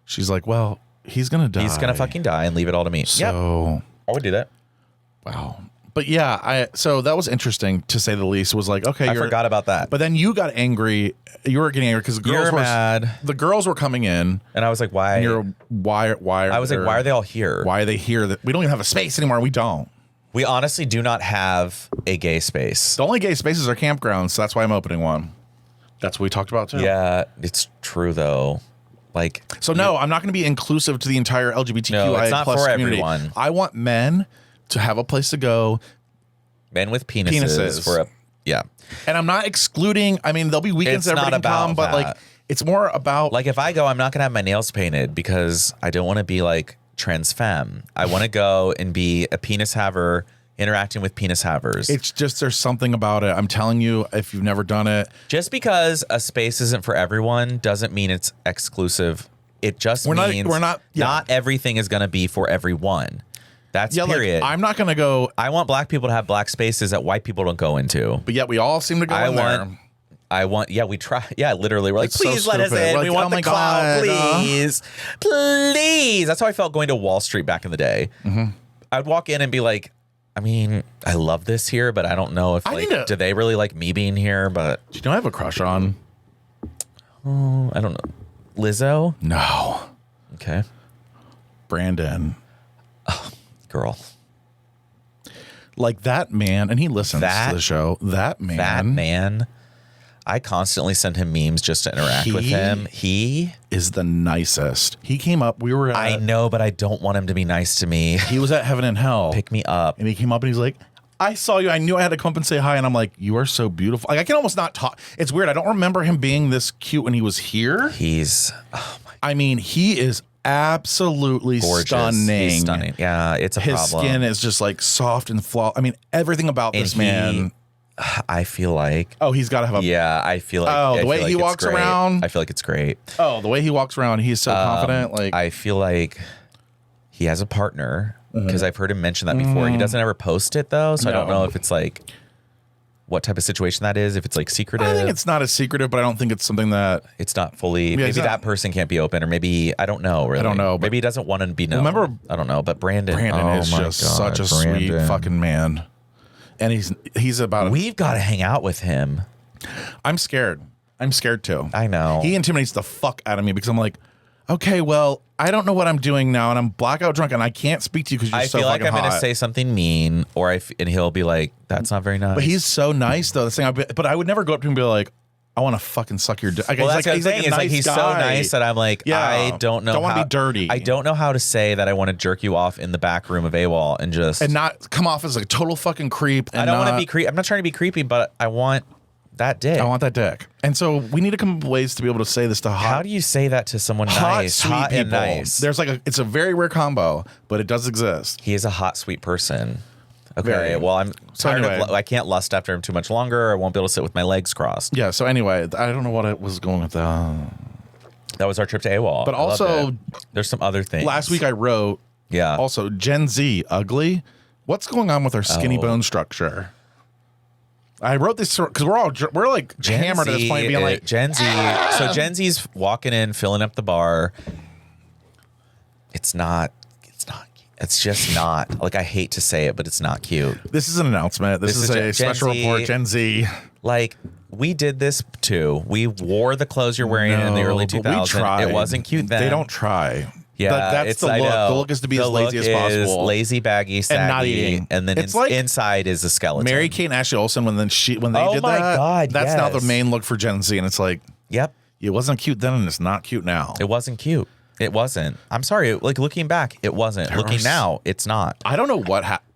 She's like, well, he's gonna die. He's gonna fucking die and leave it all to me. Yep, So I would do that. wow. But yeah, so that was interesting to say the least. Was like, okay, I forgot about that. But then you got angry. You were getting angry because the girls You're were mad. The girls were coming in. And I was like, why? And you're why? I was like, why are they all here? Why are they here? That we don't even have a space anymore. We don't. We honestly do not have a gay space. The only gay spaces are campgrounds. So that's why I'm opening one. That's what we talked about too. Yeah, it's true though. Like, So no, I'm not going to be inclusive to the entire LGBTQIA No, it's not plus for community. everyone. I want men to have a place to go, Men with penises. For a yeah. And I'm not excluding. I mean, there'll be weekends It's that everybody not can come, about but like that. it's more about Like if I go, I'm not gonna have my nails painted because I don't want to be like trans femme. I want to go and be a penis haver interacting with penis havers. It's just there's something about it. I'm telling you, if you've never done it, Just because a space isn't for everyone doesn't mean it's exclusive. It just means not everything is going to be for everyone. That's period. Like, I'm not going to go. I want black people to have black spaces that white people don't go into. But yet we all seem to go in there. We try. Yeah, literally. We're like, It's so please let us stupid. in. We're We like, want oh the my clout, God, please. Please. That's how I felt going to Wall Street back in the day. Mm-hmm. I'd walk in and be like, I mean, I love this here, but I don't know if do they really like me being here? But Do you know I have a crush on? I don't know. Lizzo? No. Okay. Brandon. Girl. Like that man, and he listens to the show. That man. I constantly send him memes just to interact with him. He is the nicest. He came up. We were. I know, but I don't want him to be nice to me. He was at Heaven and Hell. Pick me up. And he came up and he's like, I saw you. I knew I had to come up and say hi. And I'm like, you are so beautiful. Like I can almost not talk. It's weird. I don't remember him being this cute when he was here. He's. I mean, he is absolutely gorgeous. stunning. He's stunning. Yeah, it's a His problem. skin is just like soft and flawless. I mean, everything about this man. I feel like. Oh, he's got to have a. Yeah, I feel like. Oh, the way he walks around. I feel like it's great. Oh, the way he walks around. He's so confident. Like I feel like he has a partner because I've heard him mention that before. He doesn't ever post it though, so I don't know if it's like what type of situation that is. If it's like secretive. I think it's not as secretive, but I don't think it's something that it's not fully. Maybe that person can't be open, or maybe I don't know. Really, I don't know. Maybe he doesn't want to be known. Remember, I don't know. But Brandon is just such a sweet fucking man. And he's about. We've got to hang out with him. I'm scared. I'm scared too. I know. He intimidates the fuck out of me because I'm like, okay, well, I don't know what I'm doing now, and I'm blackout drunk, and I can't speak to you because you're so fucking hot. I feel like I'm going to say something mean, and he'll be like, "That's not very nice." But he's so nice though. But I would never go up to him and be like, I want to fucking suck your dick. Well, that's what I'm saying. It's like he's so nice that I'm like, I don't know. Don't want to be dirty. I don't know how to say that I want to jerk you off in the back room of AWOL and not come off as a total fucking creep. And I don't want to be creepy. I'm not trying to be creepy, but I want that dick. I want that dick. And so we need to come up with ways to be able to say this to hot. How do you say that to someone nice, sweet hot people? And nice? There's like it's a very rare combo, but it does exist. He is a hot, sweet person. Okay, very. Well, I'm tired of. I can't lust after him too much longer. I won't be able to sit with my legs crossed. Yeah. So anyway, I don't know what I was going with that. That was our trip to AWOL. But also, there's some other things. Last week I wrote. Yeah. Also, Gen Z ugly. What's going on with our skinny bone structure? I wrote this because we're like hammered at this point, being like Gen Z. So Gen Z's walking in, filling up the bar. It's just not. Like, I hate to say it, but it's not cute. This is an announcement. This is a special report. Gen Z. Like, we did this too. We wore the clothes you're wearing in the early 2000s. We tried. It wasn't cute then. They don't try. Yeah, that's the look. The look is to be as lazy as possible. Lazy, baggy, saggy, and not eating. And then it's like inside is a skeleton. Mary Kate and Ashley Olsen when they did that. Oh my God, that's now the main look for Gen Z, and it's like, yep, it wasn't cute then, and it's not cute now. It wasn't cute. It wasn't. I'm sorry. Like, looking back, it wasn't. Looking now, it's not. I don't know what happened.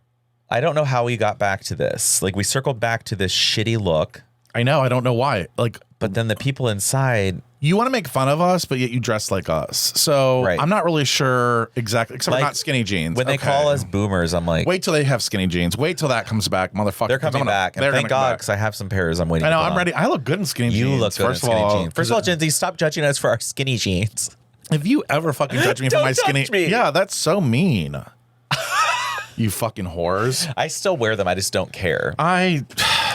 I don't know how we got back to this. Like, we circled back to this shitty look. I know. I don't know why. Like, but then the people inside. You want to make fun of us, but yet you dress like us. So I'm not really sure exactly. Except for not skinny jeans. When they call us boomers, I'm like, wait till they have skinny jeans. Wait till that comes back, motherfucker. They're coming back. And thank God, because I have some pairs I'm waiting. I know. I'm ready. I look good in skinny jeans. You look good in skinny jeans. First of all, Gen Z, stop judging us for our skinny jeans. If you ever fucking judge me for my skinny, yeah, that's so mean. You fucking whores. I still wear them. I just don't care.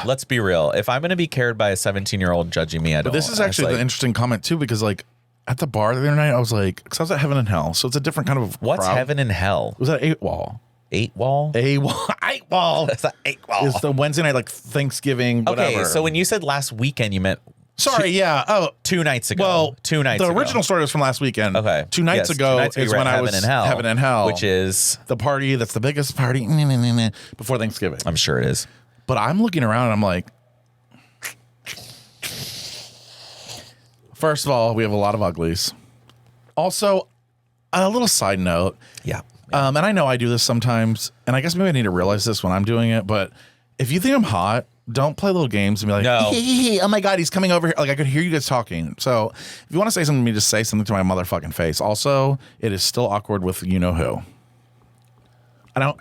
Let's be real. If I'm going to be cared by a 17-year-old judging me, I don't. But this is actually the interesting comment too, because like at the bar the other night, I was like, because I was at Heaven and Hell, so it's a different kind of. What's crowd. Heaven and Hell? It was at 8-Wall. 8-Wall? 8-Wall. That's an 8-Wall. It's the Wednesday night, like Thanksgiving, whatever. Okay, so when you said last weekend, you meant. Sorry, yeah. Oh, 2 nights ago. Well, 2 nights ago. The original story was from last weekend. Okay. 2 nights ago is when I was Heaven and Hell. Which is the party that's the biggest party before Thanksgiving. I'm sure it is. But I'm looking around and I'm like, first of all, we have a lot of uglies. Also, a little side note. Yeah. And I know I do this sometimes, and I guess maybe I need to realize this when I'm doing it, but if you think I'm hot, don't play little games and be like, No. oh my God, he's coming over here. Like, I could hear you guys talking. So if you want to say something to me, just say something to my motherfucking face. Also, it is still awkward with you know who. I don't.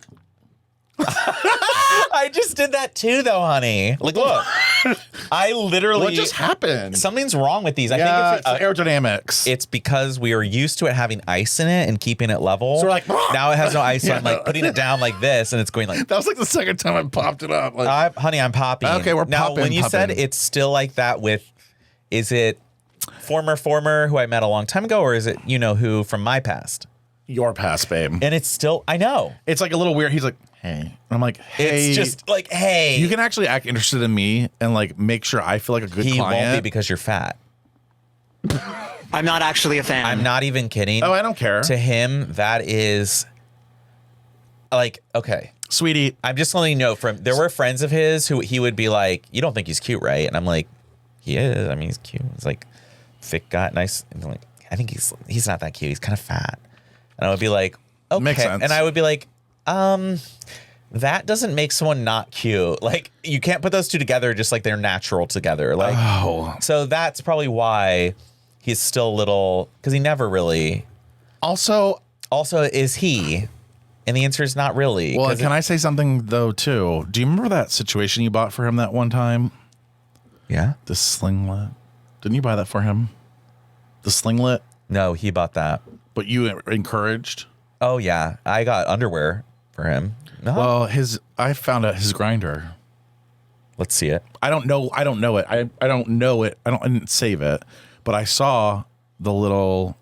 I just did that too, though, honey. Like, look, I literally. What just happened? Something's wrong with these. I Yeah, think it's aerodynamics. it's because we are used to it having ice in it and keeping it level. So we're like, now it has no ice, so I'm Yeah. like putting it down like this, and it's going like. That was like the second time I popped it up. Like, Honey, I'm popping. Okay, we're now, popping, when you said popping. it's still like that with, is it former who I met a long time ago, or is it you know who from my past? your pass, babe. And it's still, I know. It's like a little weird. He's like, hey. And I'm like, hey. It's just like, hey. You can actually act interested in me and like make sure I feel like a good He client. won't be because you're fat. I'm not actually a fan. I'm not even kidding. Oh, I don't care. To him, that is like, okay. Sweetie. I'm just letting you know there were friends of his who he would be like, you don't think he's cute, right? And I'm like, he is. I mean, he's cute. He's like thick guy, nice. And I'm like, I think he's not that cute. He's kind of fat. And I would be like, okay. Makes sense. And I would be like, that doesn't make someone not cute. Like, you can't put those two together just like they're natural together. Like, so that's probably why he's still a little, because he never really. Also, is he? And the answer is not really. well, can I say something though too? Do you remember that situation you bought for him that one time? Yeah. The slinglet. Didn't you buy that for him? The slinglet? No, he bought that. But you encouraged? Oh yeah, I got underwear for him. No. Well, I found out his grinder. Let's see it. I don't know it. I don't know it. I didn't save it, but I saw the little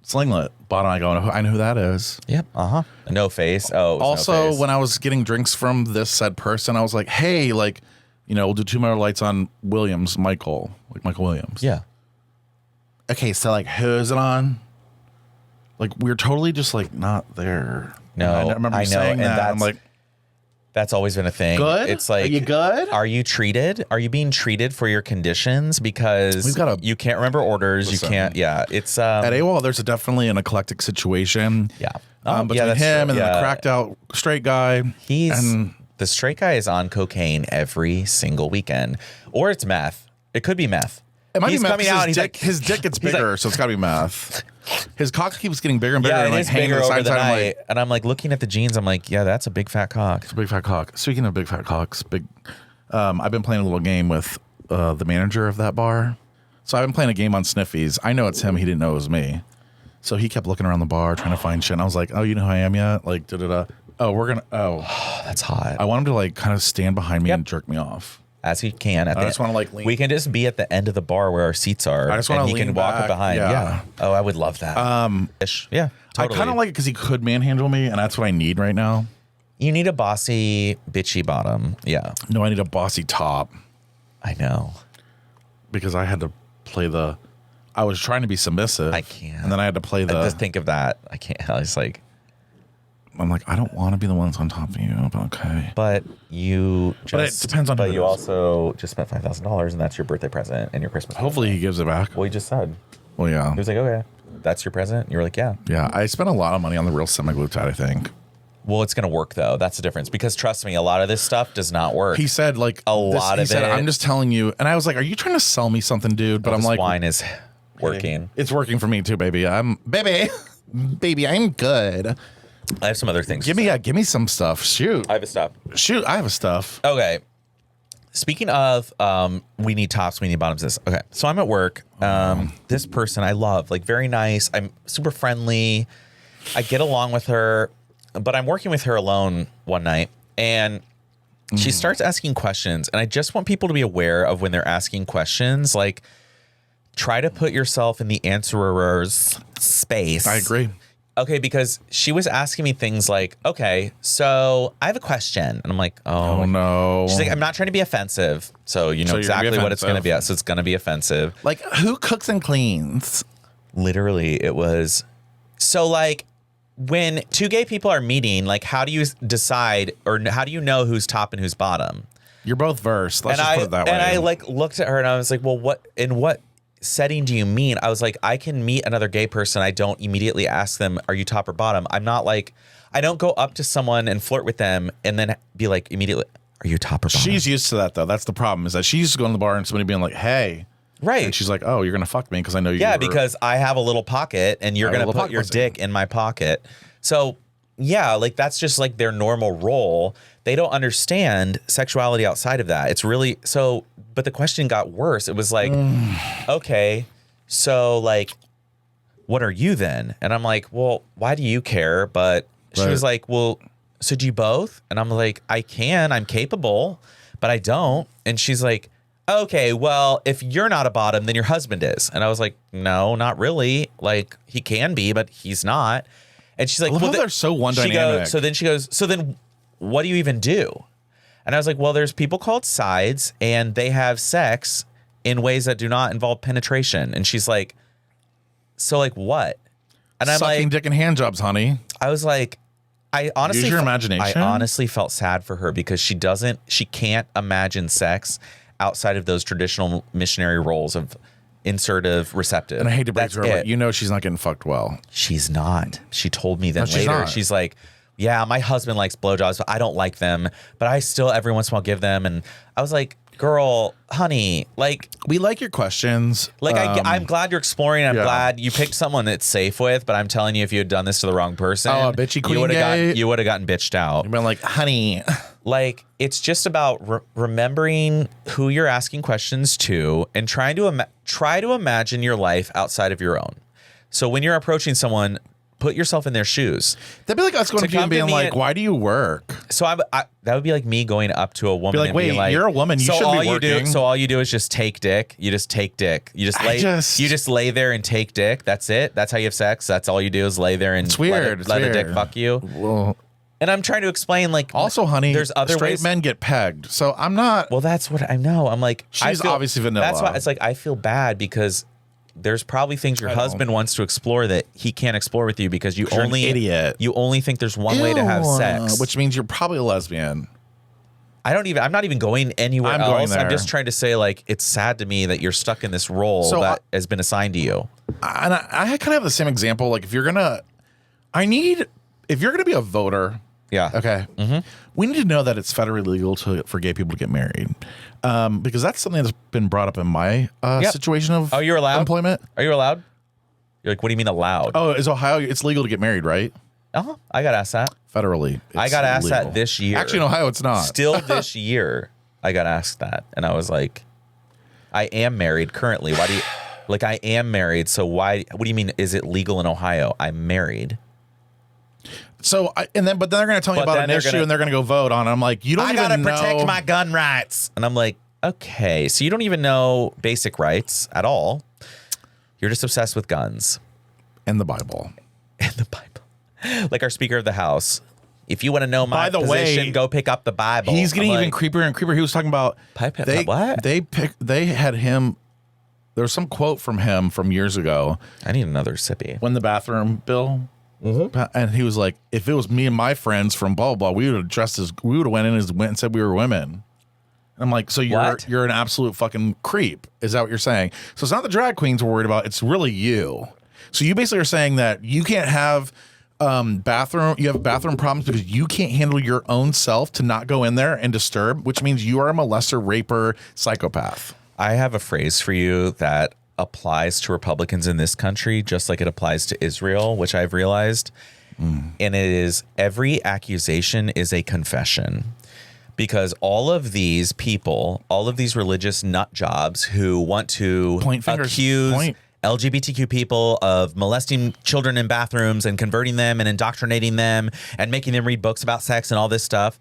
slinglet bottom. I go, I know who that is. Yep. No face. Oh. Also, no face. when I was getting drinks from this said person, I was like, hey, like, we'll do 2 more lights on Michael Williams. Yeah. Okay, so like, who's it on? Like, we're totally just like not there. No, I remember I know, saying and that. I'm like, that's always been a thing. good? It's like, are you good? Are you treated? Are you being treated for your conditions? Because you can't remember orders. Listen. You can't. Yeah. It's At AWOL, there's definitely an eclectic situation. Yeah. Between that's him true. and Yeah. the cracked out straight guy. The straight guy is on cocaine every single weekend, or it's meth. It could be meth. It might He's be meth. coming out. His dick gets he's bigger, like- so it's got to be meth. His cock keeps getting bigger and bigger. Yeah, and it like is hanging bigger to over the side. I'm night. like, And I'm like looking at the jeans. I'm like, yeah, that's a big fat cock. it's a big fat cock. Speaking of big fat cocks, I've been playing a little game with the manager of that bar. So I've been playing a game on Sniffies. I know it's him. He didn't know it was me. So he kept looking around the bar trying to find shit. And I was like, oh, you know who I am yet? Like, da-da-da. Oh, That's hot. I want him to like kind of stand behind me and jerk me off. As he can. I just want to like lean. We can just be at the end of the bar where our seats are. I just wanna and he lean can walk back. up behind. Yeah. Oh, I would love that. Yeah. Totally. I kind of like it because he could manhandle me, and that's what I need right now. You need a bossy, bitchy bottom. Yeah. No, I need a bossy top I know. because I had to play I was trying to be submissive. I can't. And then I had to play Just think of that. I can't. I was like, I'm like, I don't want to be the one that's on top of you, but okay. but you just. But it depends on But who it you is. also just spent $5,000, and that's your birthday present and your Christmas. Hopefully he gives it back. Well, he just said. Well, yeah. He was like, okay, that's your present. You were like, yeah. Yeah, I spent a lot of money on the real semaglutide, I think. Well, it's gonna work though. That's the difference. Because trust me, a lot of this stuff does not work. He said like He said, it. I'm just telling you. And I was like, are you trying to sell me something, dude? But I'm this like, wine is working. It's working for me too, baby. Baby, I'm good. I have some other things. Give me some stuff. Shoot. I have a stuff. I have a stuff. Okay. Speaking of, we need tops, we need bottoms. This. Okay. So I'm at work. This person I love, like very nice. I'm super friendly. I get along with her, but I'm working with her alone one night, and she starts asking questions. And I just want people to be aware of when they're asking questions, like try to put yourself in the answerer's space. I agree. Okay, because she was asking me things like, okay, so I have a question. And I'm like, Oh no. She's like, I'm not trying to be offensive. So you know So you're gonna be exactly what it's going to be. offensive. So it's going to be offensive. Like, who cooks and cleans? Literally, it was. So like when two gay people are meeting, like how do you decide or how do you know who's top and who's bottom? You're both versed. Let's just put it that way. And I like looked at her and I was like, well, in what setting do you mean? I was like, I can meet another gay person. I don't immediately ask them, are you top or bottom? I'm not like, I don't go up to someone and flirt with them and then be like immediately, Are you top or bottom? She's used to that though. That's the problem. Is that she's used to going to the bar and somebody being like, "Hey," right? And she's like, "Oh, you're gonna fuck me because I know you." Yeah, because I have a little pocket and you're gonna put your dick in my pocket. So yeah, like that's just like their normal role. They don't understand sexuality outside of that. It's really so. But the question got worse. It was like, okay, so like, what are you then? And I'm like, well, why do you care? But she was like, well, so do you both? And I'm like, I'm capable, but I don't. And she's like, okay, well, if you're not a bottom, then your husband is. And I was like, no, not really. Like he can be, but he's not. And she's like, well, they're so one dynamic. So then what do you even do? And I was like, well, there's people called sides and they have sex in ways that do not involve penetration. And she's like, so like what? And I'm sucking like, dick and hand jobs, honey. I was like, I honestly, use your imagination. I honestly felt sad for her because she can't imagine sex outside of those traditional missionary roles of insertive, receptive. And I hate to break to her, but you know she's not getting fucked well. She's not. She told me then she's later. not. She's like, yeah, my husband likes blowjobs, but I don't like them. But I still every once in a while give them. And I was like, girl, honey, like we like your questions. Like I'm glad you're exploring. I'm yeah. glad you picked someone that's safe with. But I'm telling you, if you had done this to the wrong person, a bitchy queen you would have gotten bitched out. You've been like, honey. Like it's just about remembering who you're asking questions to and trying to try to imagine your life outside of your own. So when you're approaching someone, put yourself in their shoes. That'd be like us going to you and being like, why do you work? So that would be like me going up to a woman like, and wait, being like, you're a woman. You should be working. So all you do is just take dick. You just take dick. You just lay there and take dick. That's it. That's how you have sex. That's all you do is lay there and it's weird. let a dick fuck you. Well, and I'm trying to explain like also, honey, there's other straight ways. men get pegged. So I'm not. Well, that's what I know. I'm like, she's obviously vanilla. That's why it's like I feel bad because there's probably things your husband wants to explore that he can't explore with you because you only you're an idiot. You only think there's one way to have sex, which means you're probably a lesbian. I'm not even going anywhere else. Going there. I'm just trying to say like it's sad to me that you're stuck in this role that has been assigned to you. And I kind of have the same example. Like if you're gonna be a voter. Yeah. Okay. Mm-hmm. We need to know that it's federally legal for gay people to get married, because that's something that's been brought up in my situation of you're allowed? employment. Are you allowed? You're like, what do you mean allowed? Oh, is Ohio? It's legal to get married, right? I got asked that. Federally, I got asked legal. that this year. Actually, in Ohio, it's not. Still this year, I got asked that, and I was like, I am married currently. Why do you? Like, I am married. So why? What do you mean? Is it legal in Ohio? I'm married. So, but then they're going to tell me about an issue and they're going to go vote on it. I'm like, you don't even know. I got to protect my gun rights. And I'm like, okay, so you don't even know basic rights at all. You're just obsessed with guns. And the Bible. And the Bible. Like our Speaker of the House. If you want to know my position, way, go pick up the Bible. He's getting even creepier and creepier. He was talking about what? They had him. There was some quote from him from years ago. I need another sippy. When the bathroom bill. Mm-hmm. And he was like, if it was me and my friends from blah, blah, blah, we would have dressed as, we would have went and said we were women. And I'm like, so you're an absolute fucking creep. Is that what you're saying? So it's not the drag queens we're worried about. It's really you. So you basically are saying that you can't have you have bathroom problems because you can't handle your own self to not go in there and disturb, which means you are a molester, raper, psychopath. I have a phrase for you that applies to Republicans in this country just like it applies to Israel, which I've realized. And it is every accusation is a confession. Because all of these people, all of these religious nut jobs who want to accuse LGBTQ people of molesting children in bathrooms and converting them and indoctrinating them and making them read books about sex and all this stuff,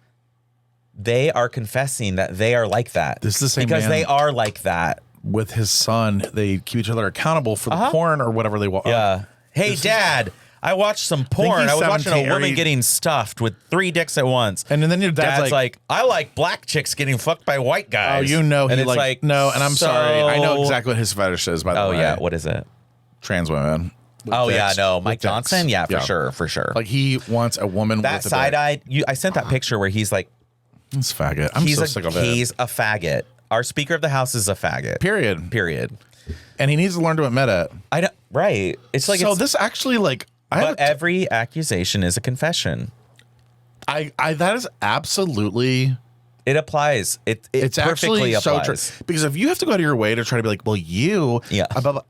they are confessing that they are like that. This is the same because they are like that. With his son, they keep each other accountable for the porn or whatever they want. Yeah. Hey, Dad, I watched some porn. I was watching a woman getting stuffed with 3 dicks at once. And then your dad's like, I like black chicks getting fucked by white guys. Oh, you know, and he it's like no, and I'm sorry. I know exactly what his fetish is, by the way. Oh, yeah. What is it? Trans women. Oh, yeah, no. Mike Johnson? Yeah, for sure. Like, he wants a woman with a dick. That side-eye, I sent that picture where he's like... He's a faggot. I'm so sick of it. He's a faggot. Our Speaker of the House is a faggot. Period. And he needs to learn to admit it. I know, right. It's like... So this actually, like... But every accusation is a confession. That is absolutely It applies. It's perfectly actually so applies. true. Because if you have to go out of your way to try to be like, well, you, Yeah.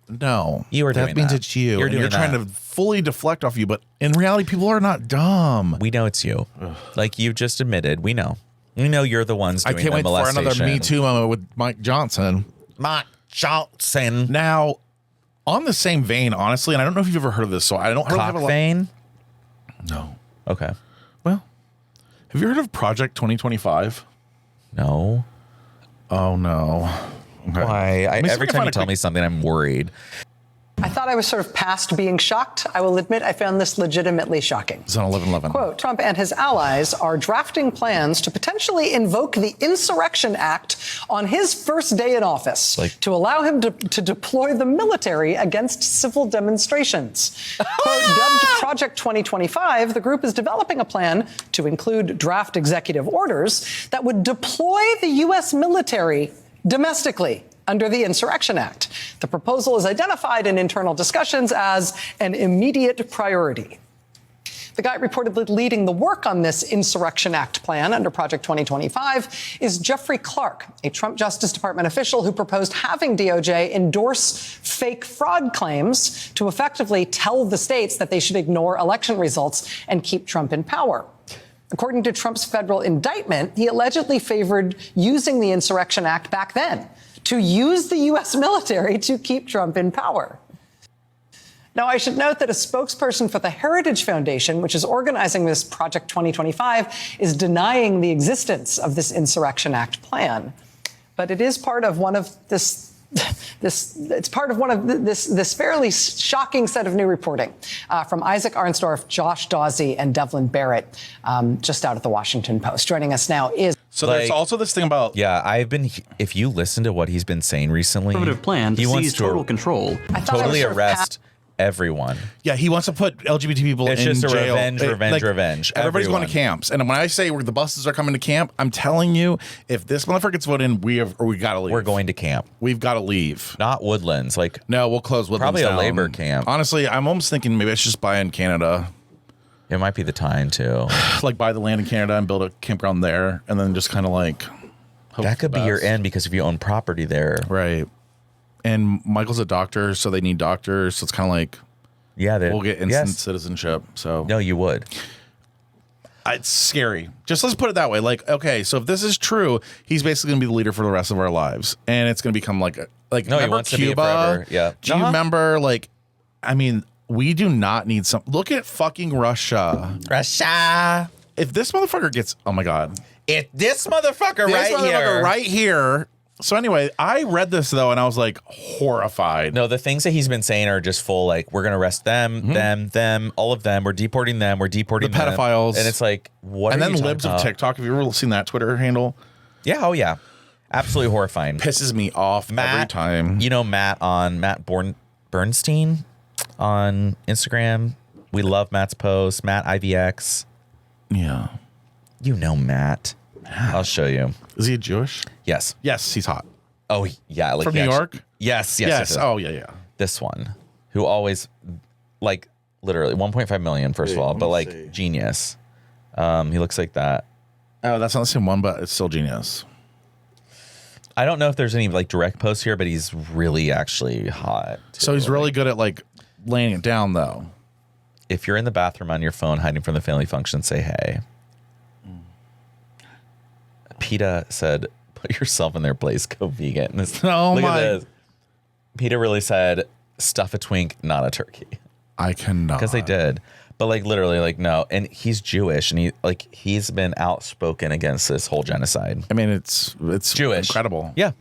no, You are that doing means that. it's you. You're and doing you're trying that. to fully deflect off you, but in reality, people are not dumb. We know it's you. Like you just admitted. We know. We know you're the ones doing I can't the wait for molestation. another Me Too moment with Mike Johnson. Mike Johnson. Now, on the same vein, honestly, and I don't know if you've ever heard of this, so I don't really have a lot. Cockfane? No. Okay. Well, have you heard of Project 2025? No. Oh no. Okay. Why? Let me see if I Every can time find you a tell quick- me something, I'm worried. I thought I was sort of past being shocked. I will admit I found this legitimately shocking. It's on 11/11. Quote, Trump and his allies are drafting plans to potentially invoke the Insurrection Act on his first day in office to allow him to deploy the military against civil demonstrations. Quote, dubbed Project 2025, the group is developing a plan to include draft executive orders that would deploy the U.S. military domestically under the Insurrection Act. The proposal is identified in internal discussions as an immediate priority. The guy reportedly leading the work on this Insurrection Act plan under Project 2025 is Jeffrey Clark, a Trump Justice Department official who proposed having DOJ endorse fake fraud claims to effectively tell the states that they should ignore election results and keep Trump in power. According to Trump's federal indictment, he allegedly favored using the Insurrection Act back then to use the U.S. military to keep Trump in power. Now, I should note that a spokesperson for the Heritage Foundation, which is organizing this Project 2025, is denying the existence of this Insurrection Act plan. But it is part of one of this fairly shocking set of new reporting from Isaac Arnsdorf, Josh Dawsey, and Devlin Barrett, just out at the Washington Post. Joining us now is. So there's also this thing about If you listen to what he's been saying recently, plan to he wants seize to total control. I thought I was totally sort of arrest everyone. Yeah, he wants to put LGBT people It's in just a jail. revenge. Everybody's going Everyone. to camps, and when I say the buses are coming to camp, I'm telling you, if this motherfucker gets voted in, we gotta leave. We're going to camp, We've got to leave. not Woodlands. Like No, we'll close Woodlands Probably a down. labor camp. Honestly, I'm almost thinking maybe I should just buy in Canada, it might be the time too. like buy the land in Canada and build a campground there, and then just kind of like hope That for could the be your best. end because if you own property there, right? And Michael's a doctor, so they need doctors. So it's kind of like yeah, we'll get instant yes. citizenship. So No, you would. it's scary. Just let's put it that way. Like, okay, so if this is true, he's basically gonna be the leader for the rest of our lives, and it's gonna become like No, he remember wants to be it Cuba? forever. Yeah. Do you remember? Like, I mean, we do not need some. Look at fucking Russia. Russia. If this motherfucker gets, oh my god, If this motherfucker this right motherfucker here, right here. So anyway, I read this though, and I was like horrified. No, the things that he's been saying are just full. Like we're gonna arrest them, them, all of them. We're deporting them. We're deporting The them. pedophiles. And it's like what? And are then you talking libs of about? TikTok. Have you ever seen that Twitter handle? Yeah. Oh yeah. Absolutely horrifying. Pisses me off every Matt, time. You know Matt Bernstein on Instagram. We love Matt's posts. Matt IVX. Yeah. You know Matt. I'll show you. Is he Jewish? Yes. Yes, he's hot. Oh yeah. Like From he New actually- York? Yes. Yes. Oh yeah. This one, who always, like, literally 1.5 million, first of all, but like see. genius. He looks like that. Oh, that's not the same one, but it's still genius. I don't know if there's any like direct posts here, but he's really actually hot. So he's really good at like laying it down, though. If you're in the bathroom on your phone hiding from the family function, say hey. PETA said, put yourself in their place, go vegan. Oh, look my. at this. PETA really said, stuff a twink, not a turkey. I cannot. Because they did. But like literally, like no. And he's Jewish and he's been outspoken against this whole genocide. I mean, it's Jewish. incredible. Yeah.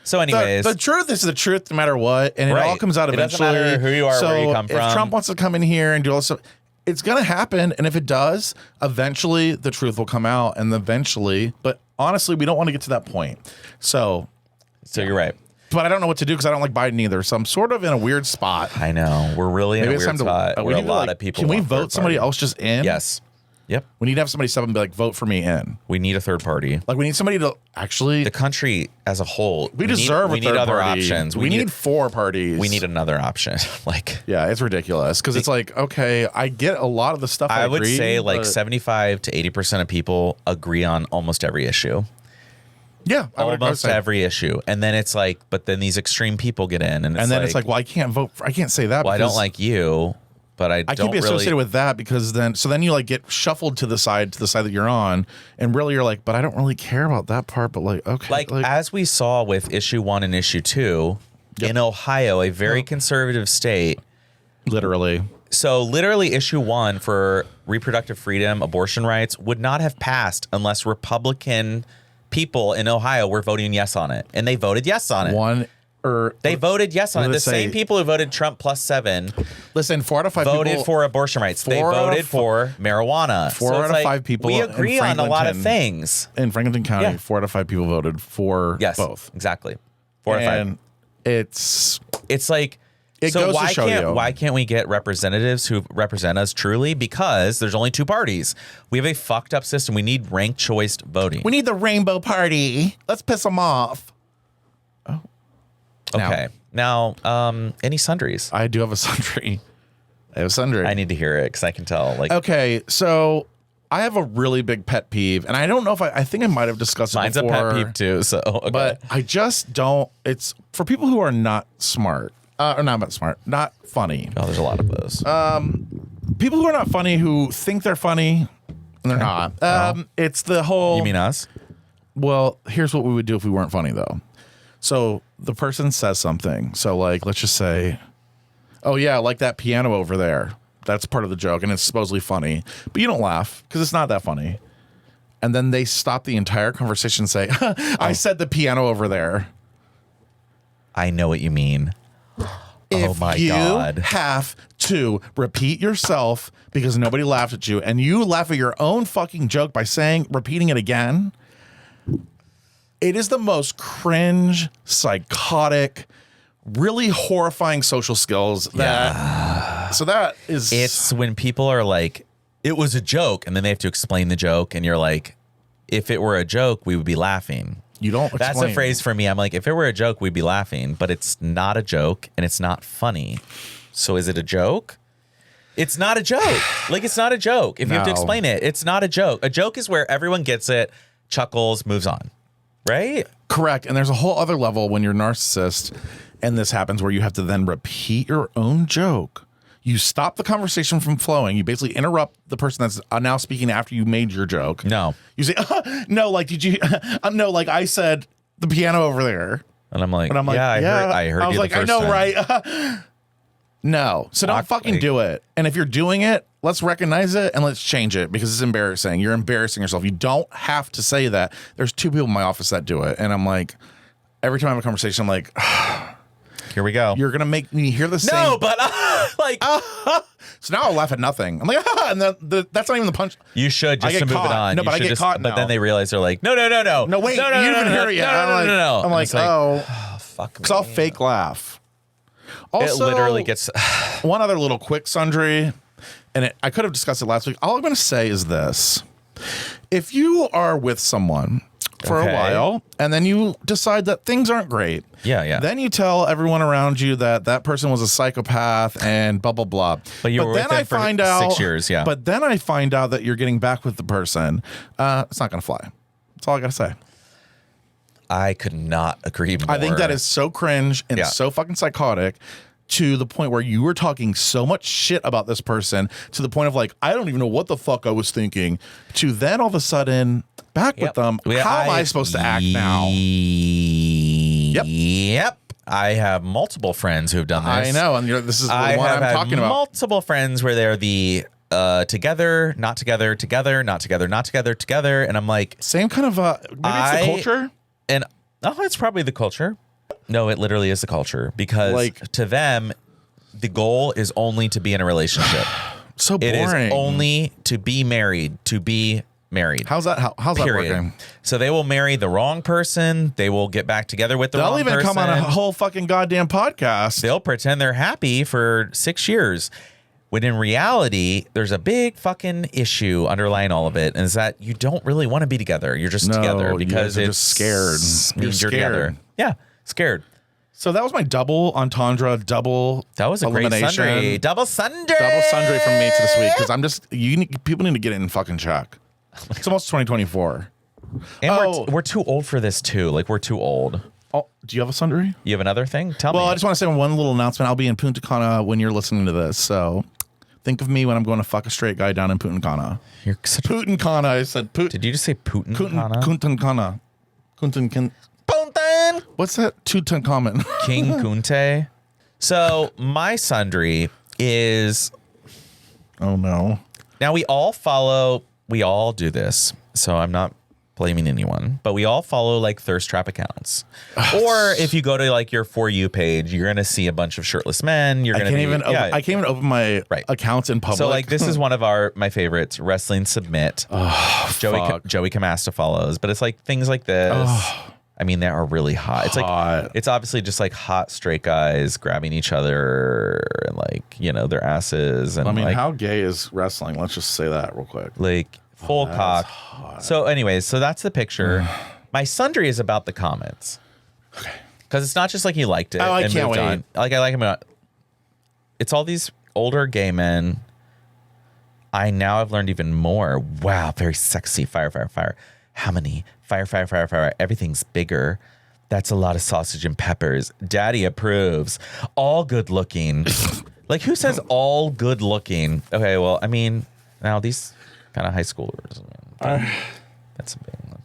So anyways. The truth is the truth no matter what, and it all Right. comes out It doesn't eventually. matter who you are, so where you come from. If Trump wants to come in here and do all this stuff, it's going to happen. And if it does, eventually the truth will come out. And eventually, but honestly, we don't want to get to that point. So you're right. but I don't know what to do because I don't like Biden either. So I'm sort of in a weird spot. I know. We're really in a Maybe it's weird time spot to. where a need to, lot like, of people Can we want vote third somebody party. else just in? Yes. Yep. We need to have somebody step up and be like, vote for me in. We need a third party. Like, we need somebody to actually. The country as a whole. We deserve we a third need other party. options. We need 4 parties. We need another option. Like, yeah, it's ridiculous because it's like, okay, I get a lot of the stuff. I would agree, say like but 75 to 80% of people agree on almost every issue. Yeah, almost every issue. And then it's like, but then these extreme people get in, and it's like, well, I can't vote. I can't say that. Well, I don't like you. But I can't be associated with that because then you like get shuffled to the side that you're on, and really you're like, but I don't really care about that part. But like, okay, like as we saw with issue 1 and issue 2 in Ohio, a very conservative state, literally. So literally, issue 1 for reproductive freedom, abortion rights would not have passed unless Republican people in Ohio were voting yes on it, and they voted yes on it. They voted yes on it. The same people who voted Trump +7. Listen, 4 out of 5 voted people for abortion rights. They voted for marijuana. 4 out of 5 people. We agree on a lot of things. In Franklin County, 4 out of 5 people voted for both. Exactly. 4 out of 5. It's like, it so goes to show you. why can't we get representatives who represent us truly? Because there's only 2 parties. We have a fucked up system. We need ranked choice voting. We need the rainbow party. Let's piss them off. Okay. Now, any sundries? I do have a sundry. I have a sundry. I need to hear it because I can tell. Like, okay, so I have a really big pet peeve, and I don't know if I think I might have discussed it mine's before. Mine's a pet peeve too. So, okay. But I just don't. It's for people who are not smart, or not smart, not funny. Oh, there's a lot of those. People who are not funny who think they're funny and they're not. It's the whole. You mean us? Well, here's what we would do if we weren't funny, though. So the person says something. So, like, let's just say, oh, yeah, like that piano over there. That's part of the joke, and it's supposedly funny. But you don't laugh because it's not that funny. And then they stop the entire conversation and say, I said the piano over there. I know what you mean. Oh, my God. You have to repeat yourself because nobody laughed at you, and you laugh at your own fucking joke by repeating it again. It is the most cringe, psychotic, really horrifying social skills so that is. It's when people are like, it was a joke, and then they have to explain the joke, and you're like, if it were a joke, we would be laughing. You don't explain. That's a phrase for me. I'm like, if it were a joke, we'd be laughing, but it's not a joke, and it's not funny. So is it a joke? It's not a joke. Like, it's not a joke. If you have to explain it, it's not a joke. A joke is where everyone gets it, chuckles, moves on. Right? Correct. And there's a whole other level when you're a narcissist and this happens where you have to then repeat your own joke. You stop the conversation from flowing. You basically interrupt the person that's now speaking after you made your joke. No. You say, no, like, did you? No, like I said the piano over there. And I'm like, yeah, I heard I was you like, the first I know, time. right? No. So don't fucking do it. And if you're doing it, let's recognize it and let's change it because it's embarrassing. You're embarrassing yourself. You don't have to say that. There's 2 people in my office that do it. And I'm like, every time I have a conversation, I'm like, here we go. You're going to make me hear the same. No, but like. So now I'll laugh at nothing. I'm like, and that's not even the punch. You should just to move it on. No, but I get caught now. But then they realize they're like, no. No, wait, you didn't even hear it yet. No. I'm like, oh, fuck me. Because I'll fake laugh. Also, it literally gets. One other little quick sundry, and I could have discussed it last week. All I'm going to say is this. If you are with someone for a while and then you decide that things aren't great. Yeah. Then you tell everyone around you that person was a psychopath and blah, blah, blah. But you were with them for 6 years, yeah. But then I find out that you're getting back with the person. It's not going to fly. That's all I got to say. I could not agree more. I think that is so cringe and so fucking psychotic to the point where you were talking so much shit about this person to the point of like, I don't even know what the fuck I was thinking, to then all of a sudden back with them. How am I supposed to act now? Yep. I have multiple friends who've done this. I know. And this is the one I'm talking about. Multiple friends where they're the together, not together, together, not together, not together, together. And I'm like, same kind of, maybe it's the culture. And it's probably the culture. No, it literally is the culture because to them, the goal is only to be in a relationship. So boring. It is only to be married, How's that working? So they will marry the wrong person. They will get back together with the wrong person. They'll even come on a whole fucking goddamn podcast. They'll pretend they're happy for 6 years. When in reality, there's a big fucking issue underlying all of it, and is that you don't really want to be together. You're just together because you're it's just scared. Means you're together. Yeah, scared. So that was my double entendre, double That was a elimination. great sundry. Double sundry. Double sundry from me to this week because people need to get it in fucking check. It's almost 2024. And we're too old for this too. Like we're too old. Oh, do you have a sundry? You have another thing? Tell me. Well, I just want to say one little announcement. I'll be in Punta Cana when you're listening to this. So think of me when I'm going to fuck a straight guy down in Punta Cana. You're such Punta Cana. I said Putin. Did you just say Putin? Punta Cana. Putin. What's that? Tutankhamun. King Kunte. So my sundry is. Oh no. Now we all do this. So I'm not blaming anyone, but we all follow like thirst trap accounts. Or if you go to like your For You page, you're going to see a bunch of shirtless men. I can't even open my accounts in public. So like this is one of my favorites, Wrestling Submit. Joey Camasta follows, but it's like things like this. I mean, they are really hot. It's like it's obviously just like hot straight guys grabbing each other and like, you know, their asses. And I mean, like, how gay is wrestling? Let's just say that real quick. Like full cock. Hot. So anyways, so that's the picture. My sundry is about the comments. Okay. Because it's not just like he liked it. Oh, I can't wait. Like I like him. It's all these older gay men. I now have learned even more. Wow, very sexy. Fire, fire, fire. How many? Fire, fire, fire, fire. Everything's bigger. That's a lot of sausage and peppers. Daddy approves. All good looking. Like, who says all good looking? Okay, well, I mean, now these kind of high schoolers. That's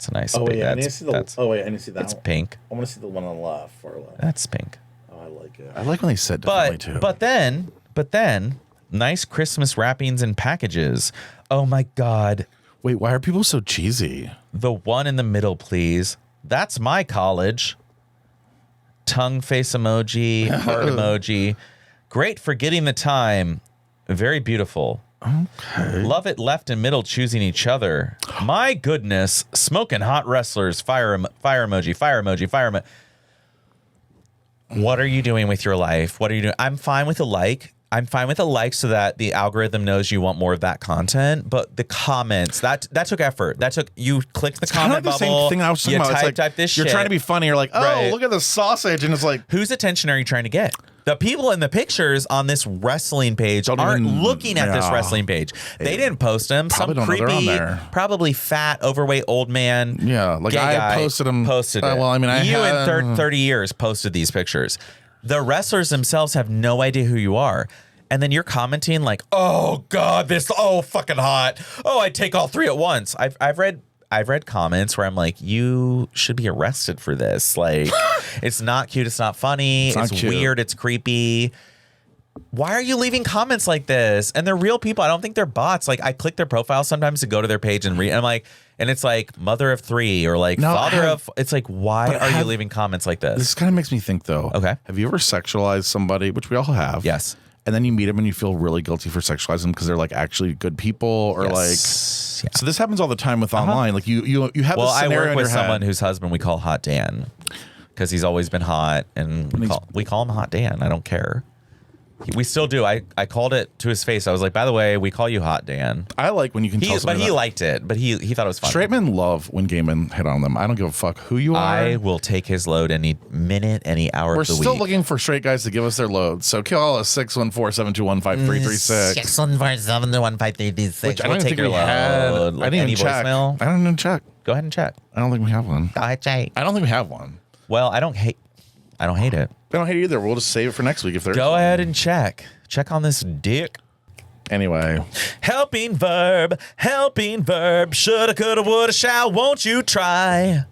a nice. Oh, big, yeah. I need to see I need to see that. It's pink. I want to see the one on the left. Far left. That's pink. Oh, I like it. I like when they said differently too. But then, nice Christmas wrappings and packages. Oh my God. Wait, why are people so cheesy? The one in the middle, please. That's my college. Tongue face emoji, heart emoji. Great for getting the time. Very beautiful. Okay. Love it left and middle choosing each other. My goodness. Smoking hot wrestlers. Fire emoji, fire emoji, fire emoji. What are you doing with your life? What are you doing? I'm fine with a like. I'm fine with a like so that the algorithm knows you want more of that content. But the comments, that took effort. You clicked the comment bubble. Same thing I was talking about. Type this shit. You're trying to be funny. You're like, oh, look at the sausage. And it's like, whose attention are you trying to get? The people in the pictures on this wrestling page aren't looking at this wrestling page. They didn't post them. Some creepy, probably fat, overweight old man. Yeah, like I posted them. Posted it. Well, I mean, you in 30 years posted these pictures. The wrestlers themselves have no idea who you are. And then you're commenting like, oh God, fucking hot. Oh, I'd take all three at once. I've read comments where I'm like, you should be arrested for this. Like, it's not cute. It's not funny. It's weird. It's creepy. Why are you leaving comments like this? And they're real people. I don't think they're bots. Like, I click their profile sometimes to go to their page and read. And I'm like, and it's like mother of three or like father of. It's like, why are you leaving comments like this? This kind of makes me think though. Okay. Have you ever sexualized somebody, which we all have? Yes. And then you meet them and you feel really guilty for sexualizing them because they're like actually good people or So this happens all the time with online. Like you have this scenario I work in with your someone head. whose husband we call Hot Dan because he's always been hot and we call him Hot Dan. I don't care. We still do. I called it to his face. I was like, by the way, we call you Hot Dan. I like when you can tell somebody But he liked it. But he thought it was fun. Straight men love when gay men hit on them. I don't give a fuck who you are. I will take his load any minute, any hour of the week. We're still looking for straight guys to give us their loads. So call us 614-721-5336. 614-721-5336. Which I don't think we had. I didn't even check. Voicemail? I don't even check. Go ahead and check. I don't think we have one. Go ahead, check. I don't think we have one. Well, I don't hate it. I don't hate it either. We'll just save it for next week if there's Go ahead and check. Check on this dick. Anyway. Helping verb. Shoulda, coulda, woulda, shall. Won't you try?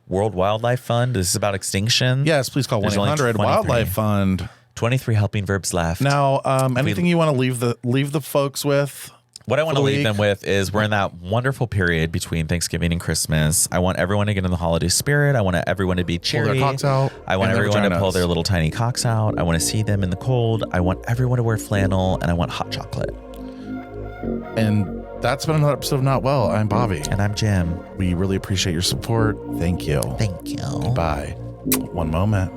World Wildlife Fund. This is about extinction. Yes, please call 1-800-WILDLIFE Fund. 23 helping verbs left. Now, anything you want to leave the folks with? What I want to leave them with is we're in that wonderful period between Thanksgiving and Christmas. I want everyone to get in the holiday spirit. I want everyone to be cheery. Pull their cocks out. I want everyone to pull their little tiny cocks out. I want to see them in the cold. I want everyone to wear flannel, and I want hot chocolate. And that's been another episode of Not Well. I'm Bobby. And I'm Jim. We really appreciate your support. Thank you. Thank you. Bye. One moment.